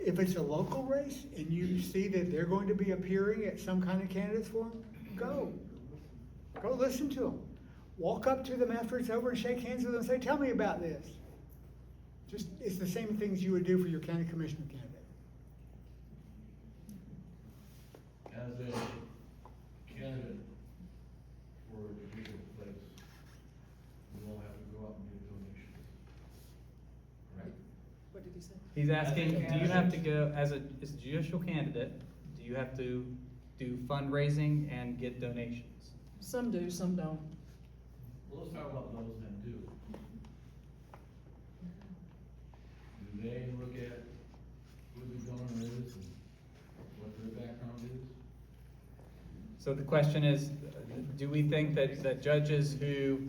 If it's a local race and you see that they're going to be appearing at some kind of candidates forum, go. Go listen to them. Walk up to them after it's over and shake hands with them and say, tell me about this. Just, it's the same things you would do for your county commissioner candidate. As a candidate for a judicial place, you will have to go out and do donations. Correct? What did he say? He's asking, do you have to go, as a judicial candidate, do you have to do fundraising and get donations? Some do, some don't. Well, let's talk about those that do. Do they look at who the donor is and what their background is? So the question is, do we think that judges who,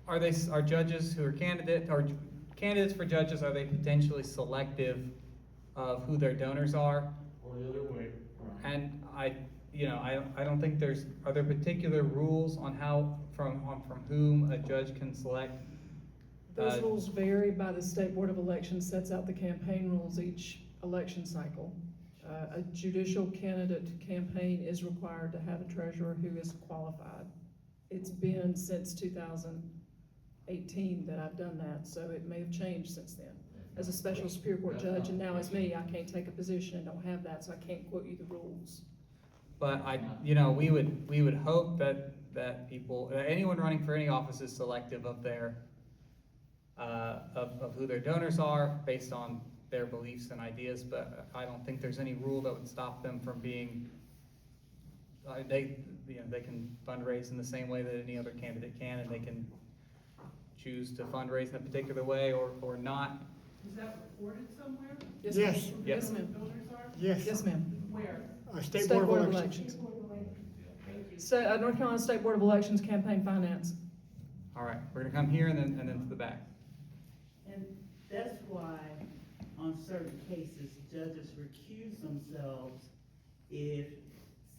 are judges who are candidates for judges, are they potentially selective of who their donors are? Or the other way? And I don't think are there particular rules on how, from whom a judge can select? Those rules vary by the State Board of Elections, sets out the campaign rules each election cycle. A judicial candidate campaign is required to have a treasurer who is qualified. It's been since 2018 that I've done that, so it may have changed since then. As a special Superior Court judge, and now as me, I can't take a position and don't have that, so I can't quote you the rules. But we would hope that people, anyone running for any office is selective of their, of who their donors are based on their beliefs and ideas, but I don't think there's any rule that would stop them from being, they can fundraise in the same way that any other candidate can, and they can choose to fundraise in a particular way or not. Is that recorded somewhere? Yes. Who the Yes, ma'am. donors are? Yes, ma'am. Where? State Board of Elections. North Carolina State Board of Elections Campaign Finance. All right, we're gonna come here and then to the back. And that's why on certain cases, judges recuse themselves if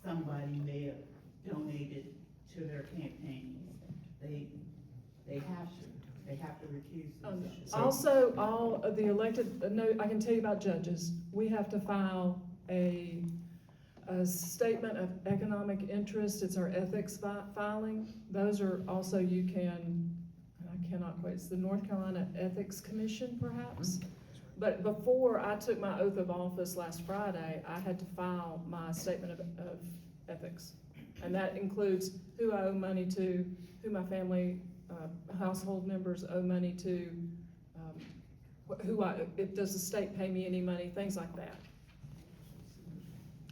somebody may have donated to their campaigns. They have to recuse themselves. Also, all of the elected, no, I can tell you about judges. We have to file a statement of economic interest. It's our ethics filing. Those are also, I cannot quite, it's the North Carolina Ethics Commission perhaps. But before I took my oath of office last Friday, I had to file my statement of ethics. And that includes who I owe money to, who my family, household members owe money to, does the state pay me any money, things like that.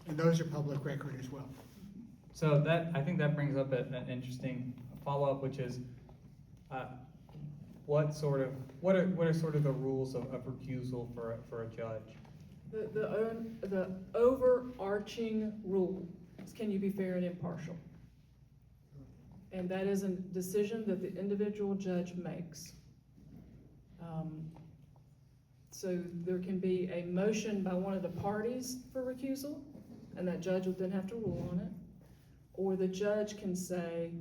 And those are public record as well. So I think that brings up an interesting follow-up, which is, what are sort of the rules of recusal for a judge? The overarching rule is, can you be fair and impartial? And that is a decision that the individual judge makes. So there can be a motion by one of the parties for recusal, and that judge would then have to rule on it. Or the judge can say,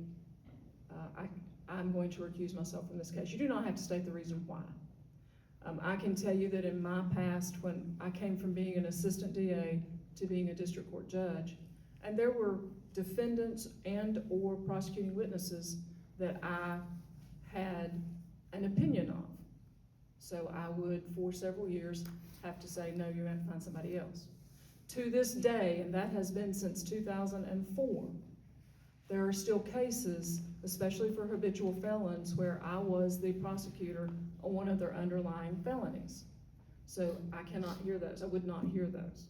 I'm going to recuse myself from this case. You do not have to state the reason why. I can tell you that in my past, when I came from being an assistant DA to being a district court judge, and there were defendants and or prosecuting witnesses that I had an opinion of. So I would, for several years, have to say, no, you have to find somebody else. To this day, and that has been since 2004, there are still cases, especially for habitual felons, where I was the prosecutor on one of their underlying felonies. So I cannot hear those. I would not hear those.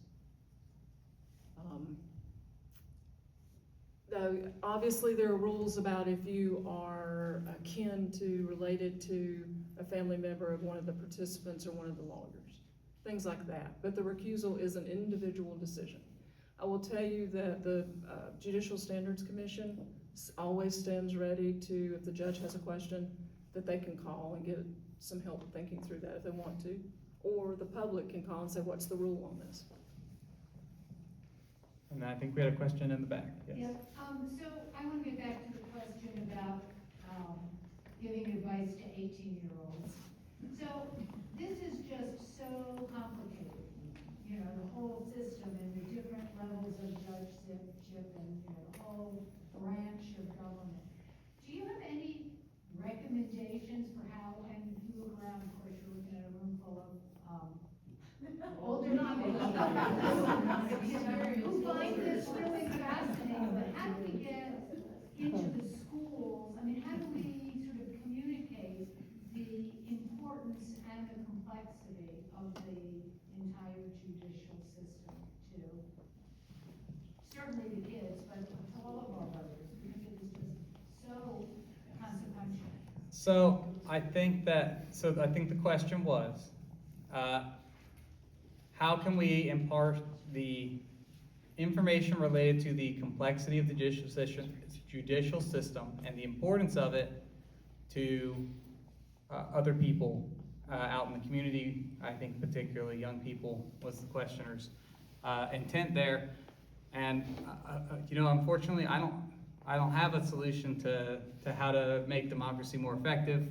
Though obviously there are rules about if you are related to a family member of one of the participants or one of the lawyers, things like that. But the recusal is an individual decision. I will tell you that the Judicial Standards Commission always stands ready to, if the judge has a question, that they can call and get some help thinking through that if they want to. Or the public can call and say, what's the rule on this? And I think we had a question in the back, yes. Yeah, so I want to get back to the question about, giving advice to 18-year-olds. So this is just so complicated, you know, the whole system and the different levels of judgeship and, you know, the whole branch of government. Do you have any recommendations for how, and if you look around, of course, you're looking at a room full of, older who find this really fascinating, but how do we get into the schools? I mean, how do we sort of communicate the importance and the complexity of the entire judicial system to certainly the kids, but to all of our voters, because it is just so consequential. So I think the question was, how can we impart the information related to the complexity of the judicial system and the importance of it to other people out in the community? I think particularly young people was the questioner's intent there. And you know, unfortunately, I don't have a solution to how to make democracy more effective.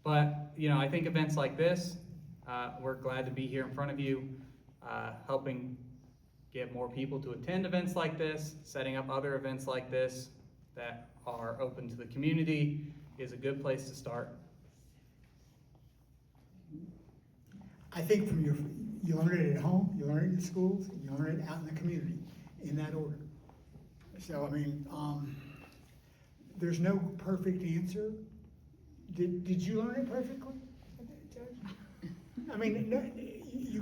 But you know, I think events like this, we're glad to be here in front of you, helping get more people to attend events like this. Setting up other events like this that are open to the community is a good place to start. I think you learn it at home, you learn it in schools, and you learn it out in the community, in that order. So, I mean, there's no perfect answer. Did you learn it perfectly, Judge? I mean, no,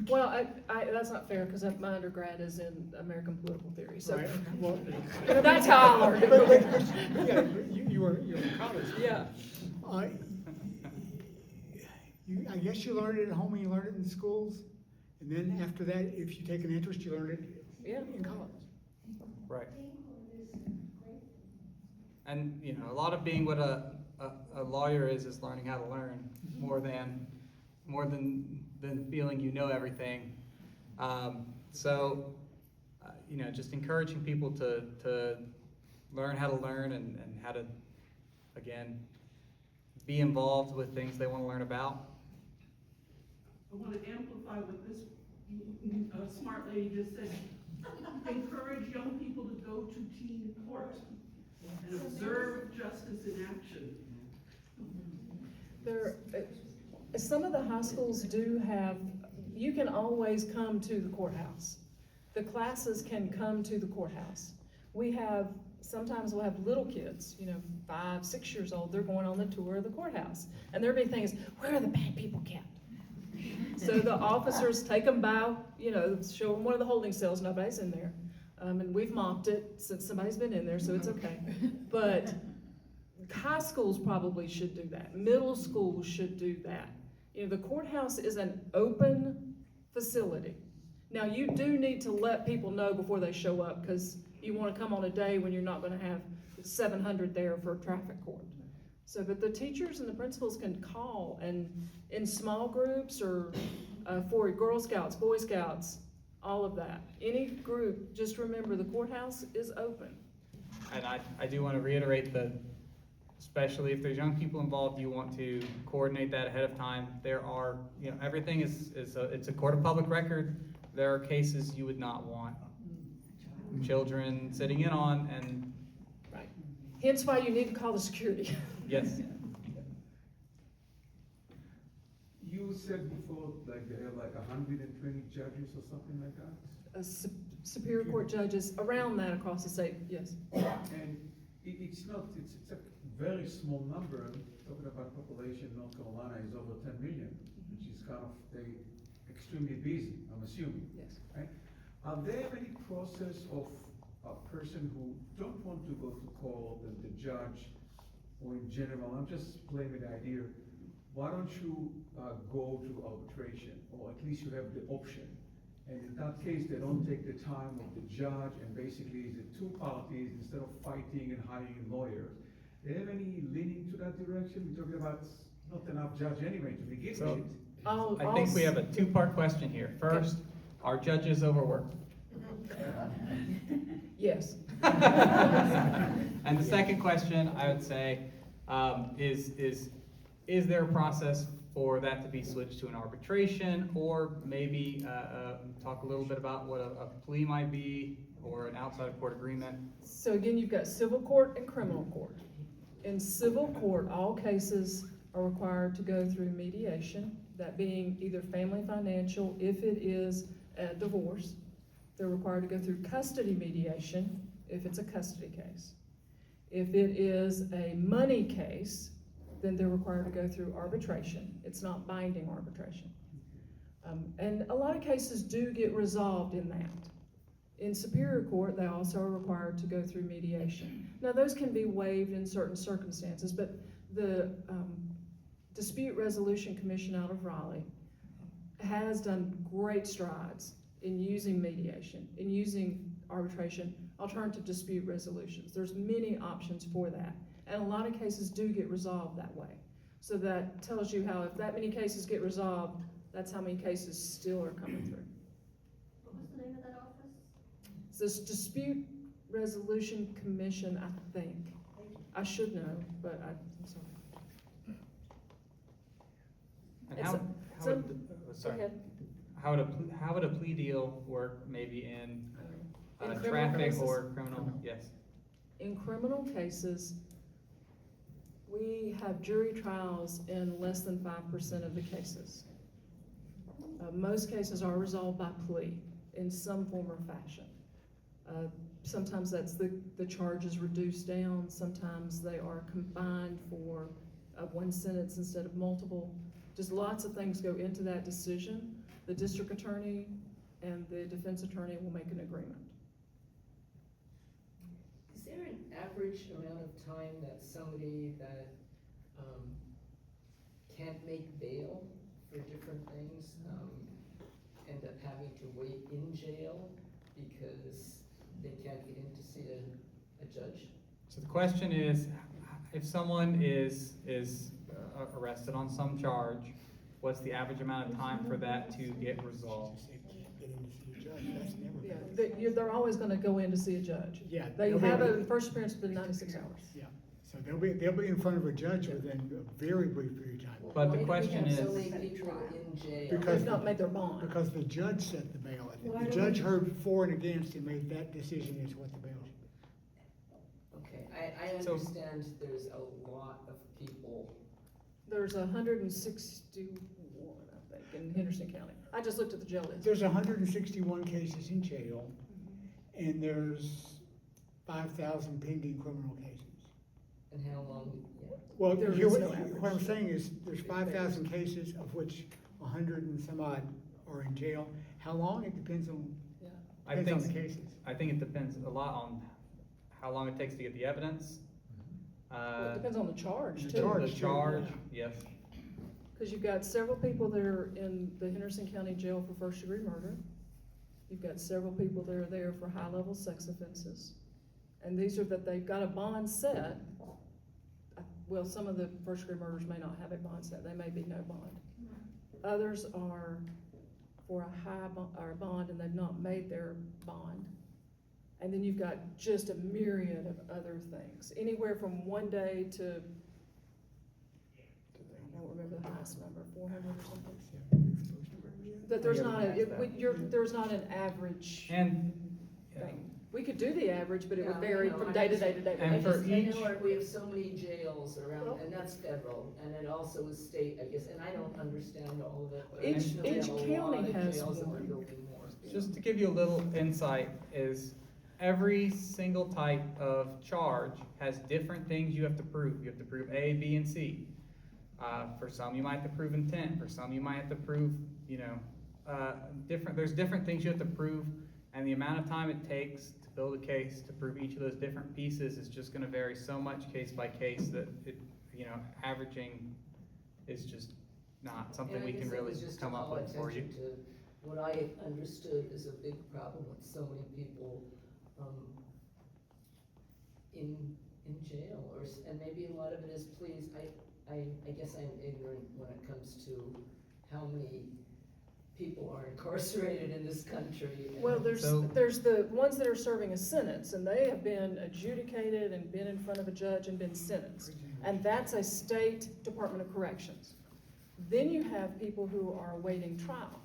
Well, that's not fair, because my undergrad is in American political theory, so. Right, well, That's how I learned it. Yeah, you were in college. Yeah. I guess you learned it at home and you learned it in the schools, and then after that, if you take an interest, you learn it in college. Right. And you know, a lot of being what a lawyer is learning how to learn more than feeling you know everything. You know, just encouraging people to learn how to learn and how to, again, be involved with things they want to learn about. I want to amplify what this smart lady just said. Encourage young people to go to teen court and observe justice in action. Some of the high schools do have, you can always come to the courthouse. The classes can come to the courthouse. Sometimes we'll have little kids, you know, 5, 6 years old, they're going on the tour of the courthouse. And their big thing is, where are the bad people kept? So the officers take them by, you know, show them one of the holding cells, nobody's in there. And we've mocked it since somebody's been in there, so it's okay. But high schools probably should do that. Middle schools should do that. You know, the courthouse is an open facility. Now, you do need to let people know before they show up, because you want to come on a day when you're not going to have 700 there for a traffic court. So, but the teachers and the principals can call, and in small groups or for Girl Scouts, Boy Scouts, all of that. Any group, just remember the courthouse is open. And I do want to reiterate that, especially if there's young people involved, you want to coordinate that ahead of time. There are, you know, everything it's a court of public record. There are cases you would not want children sitting in on, and right. Hence why you need to call the security. Yes. You said before, like there are like 120 judges or something like that? Superior Court judges, around that across the state, yes. And it's a very small number. Talking about population, North Carolina is over 10 million, which is kind of extremely busy, I'm assuming. Yes. Right? Are there any process of a person who don't want to go to court and the judge, or in general, I'm just playing with the idea, why don't you go to arbitration, or at least you have the option, And in that case, they don't take the time of the judge, and basically the two parties, instead of fighting and hiring lawyers. Do they have any leaning to that direction? We're talking about not enough judge anyway to begin So, with. I think we have a two-part question here. First, are judges overworked? Yes. And the second question, I would say, is there a process for that to be switched to an arbitration, or maybe talk a little bit about what a plea might be, or an outside of court agreement? So again, you've got civil court and criminal court. In civil court, all cases are required to go through mediation, that being either family financial, if it is a divorce. They're required to go through custody mediation, if it's a custody case. If it is a money case, then they're required to go through arbitration. It's not binding arbitration. And a lot of cases do get resolved in that. In Superior Court, they also are required to go through mediation. Now, those can be waived in certain circumstances, but the Dispute Resolution Commission out of Raleigh has done great strides in using mediation, in using arbitration, alternative dispute resolutions. There's many options for that. And a lot of cases do get resolved that way. So that tells you how, if that many cases get resolved, that's how many cases still are coming through. What was the name of that office? It's this Dispute Resolution Commission, I think. I should know, but I'm sorry. And It's how, a- how so- would, sorry, Go ahead. how would a plea deal work maybe in In criminal traffic cases. or criminal? Yes. In criminal cases, we have jury trials in less than 5% of the cases. Most cases are resolved by plea in some form or fashion. Sometimes that's the charge is reduced down, sometimes they are combined for one sentence instead of multiple. Just lots of things go into that decision. The district attorney and the defense attorney will make an agreement. Is there an average amount of time that somebody that can't make bail for different things end up having to wait in jail because they can't get in to see a judge? So the question is, if someone is arrested on some charge, what's the average amount of time for that to get resolved? Yeah, they're always gonna go in to see a judge. Yeah. They they'll be- have a first appearance within 96 hours. Yeah, so they'll be in front of a judge within a very brief period of time. But the Why do we question have so is- many people in jail? Because They've not made their bond. Because the judge set the bail. Why The do judge we- heard for and against and made that decision as what the bail should be. Okay, I So- understand there's a lot of people. There's 161, I think, in Henderson County. I just looked at the jail list. There's 161 cases in jail, and there's 5,000 pending criminal cases. And how long, yeah? Well, There here, is what no what average. I'm saying is, there's 5,000 cases, of which 100 and some odd are in jail. How long? It depends on, Yeah. I depends on think, the cases. I think it depends a lot on how long it takes to get the evidence. Well, it depends on the charge The too. charge. The charge, yes. Because you've got several people that are in the Henderson County Jail for first degree murder. You've got several people that are there for high-level sex offenses. And these are that they've got a bond set. Well, some of the first degree murders may not have a bond set, they may be no bond. Others are for a high bond and they've not made their bond. And then you've got just a myriad of other things, anywhere from 1 day to, I don't remember the highest number, 400 or something. That there's not there's not an average And, thing. We could do the average, but it would Yeah, vary no, from I day to day to day. And for I each- know we have so many jails around, and that's federal, and it also is state, I guess, and I don't understand all of it. But I Each- know we have each a lot county of has jails and one. we're building more. Just to give you a little insight, is every single type of charge has different things you have to prove. You have to prove A, B, and C. For some, you might have to prove intent. For some, you might have to prove, there's different things you have to prove, and the amount of time it takes to build a case to prove each of those different pieces is just gonna vary so much case by case that averaging is just not something And I we can guess it really was just to come up call with for you. attention to what I understood is a big problem with so many people, in jail, and maybe a lot of it is pleas. I guess I'm ignorant when it comes to how many people are incarcerated in this country. Well, there's the ones that are serving a sentence, and they have been adjudicated and been in front of a judge and been sentenced. And that's a state Department of Corrections. Then you have people who are awaiting trial,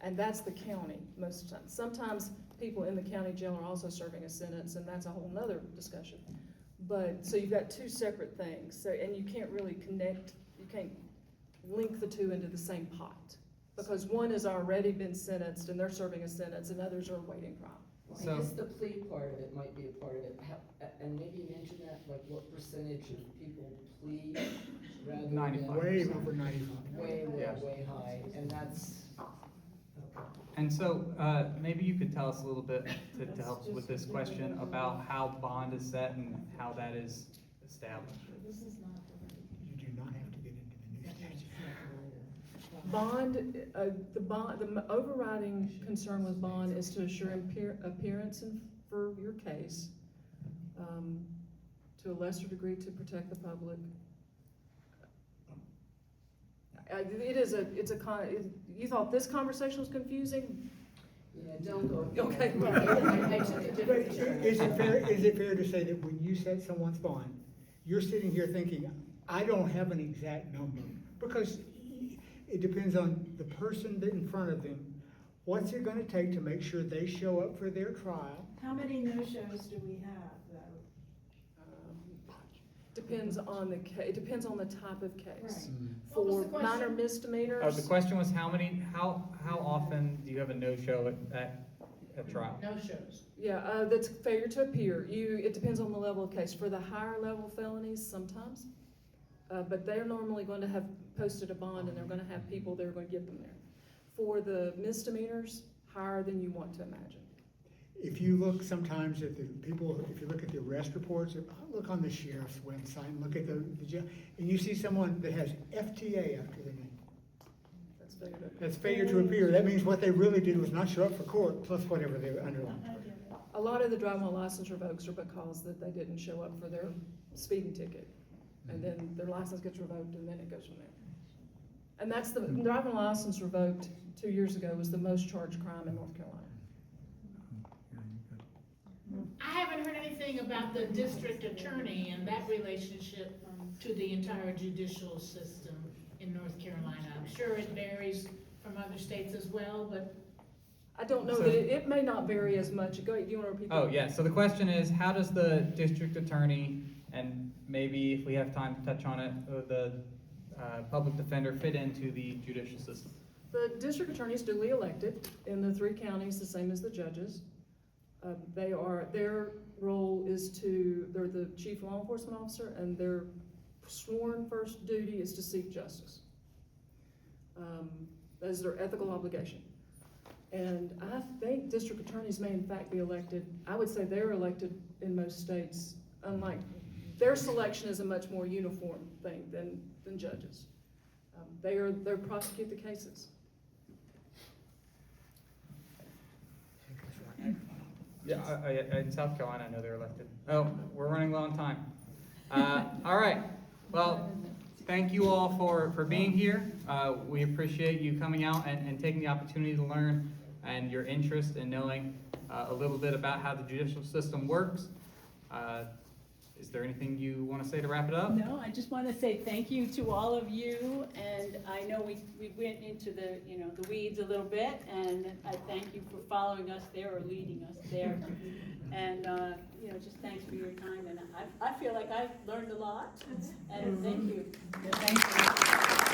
and that's the county most of the time. Sometimes people in the county jail are also serving a sentence, and that's a whole nother discussion. But, so you've got two separate things, so, and you can't really connect, you can't link the two into the same pot. Because one has already been sentenced and they're serving a sentence, and others are awaiting trial. I guess the plea part of it might be a part of it, and maybe mention that, like what percentage of people plead rather than. 95%. Way over 95. Way high, and that's, okay. And so, maybe you could tell us a little bit to help with this question about how bond is set and how that is established. You do not have to get into the new statute. Bond, the overriding concern with bond is to assure appearance for your case, to a lesser degree to protect the public. You thought this conversation was confusing? Yeah, don't go. Okay. I took a different turn. Is it fair to say that when you set someone's bond, you're sitting here thinking, I don't have an exact number? Because it depends on the person that in front of them. What's it gonna take to make sure they show up for their trial? How many no-shows do we have, though? Depends on the it depends on the type of case. Right. What was For the question? minor misdemeanors. The question was how often do you have a no-show at trial? No shows. Yeah, that's failure to appear. It depends on the level of case. For the higher level felonies, sometimes, but they're normally going to have posted a bond, and they're going to have people that are going to get them there. For the misdemeanors, higher than you want to imagine. If you look sometimes at the people, if you look at the arrest reports, look on the sheriff's website, and look at the jail, and you see someone that has FTA after their name. That's failure to appear. That's failure to appear. That means what they really did was not show up for court, plus whatever they were underlying. A lot of the driving while license revokes are because that they didn't show up for their speeding ticket. And then their license gets revoked, and then it goes from there. And that's the driving license revoked 2 years ago was the most charged crime in North Carolina. I haven't heard anything about the district attorney and that relationship to the entire judicial system in North Carolina. I'm sure it varies from other states as well, but. I don't know So- that it may not vary as much. Go, do you want to repeat that? Oh, yeah, so the question is, how does the district attorney, and maybe if we have time to touch on it, the public defender fit into the judicial system? The district attorney is duly elected in the 3 counties, the same as the judges. Their role is they're the chief law enforcement officer, and their sworn first duty is to seek justice. That is their ethical obligation. And I think district attorneys may in fact be elected. I would say they're elected in most states, unlike, their selection is a much more uniform thing than judges. They prosecute the cases. Yeah, in South Carolina, I know they're elected. Oh, we're running low on time. All right, well, thank you all for being here. We appreciate you coming out and taking the opportunity to learn and your interest in knowing a little bit about how the judicial system works. Is there anything you want to say to wrap it up? No, I just want to say thank you to all of you, and I know we went into the weeds a little bit, and I thank you for following us there or leading us there. And just thanks for your time, and I feel like I learned a lot, and thank you. Yeah, thank you.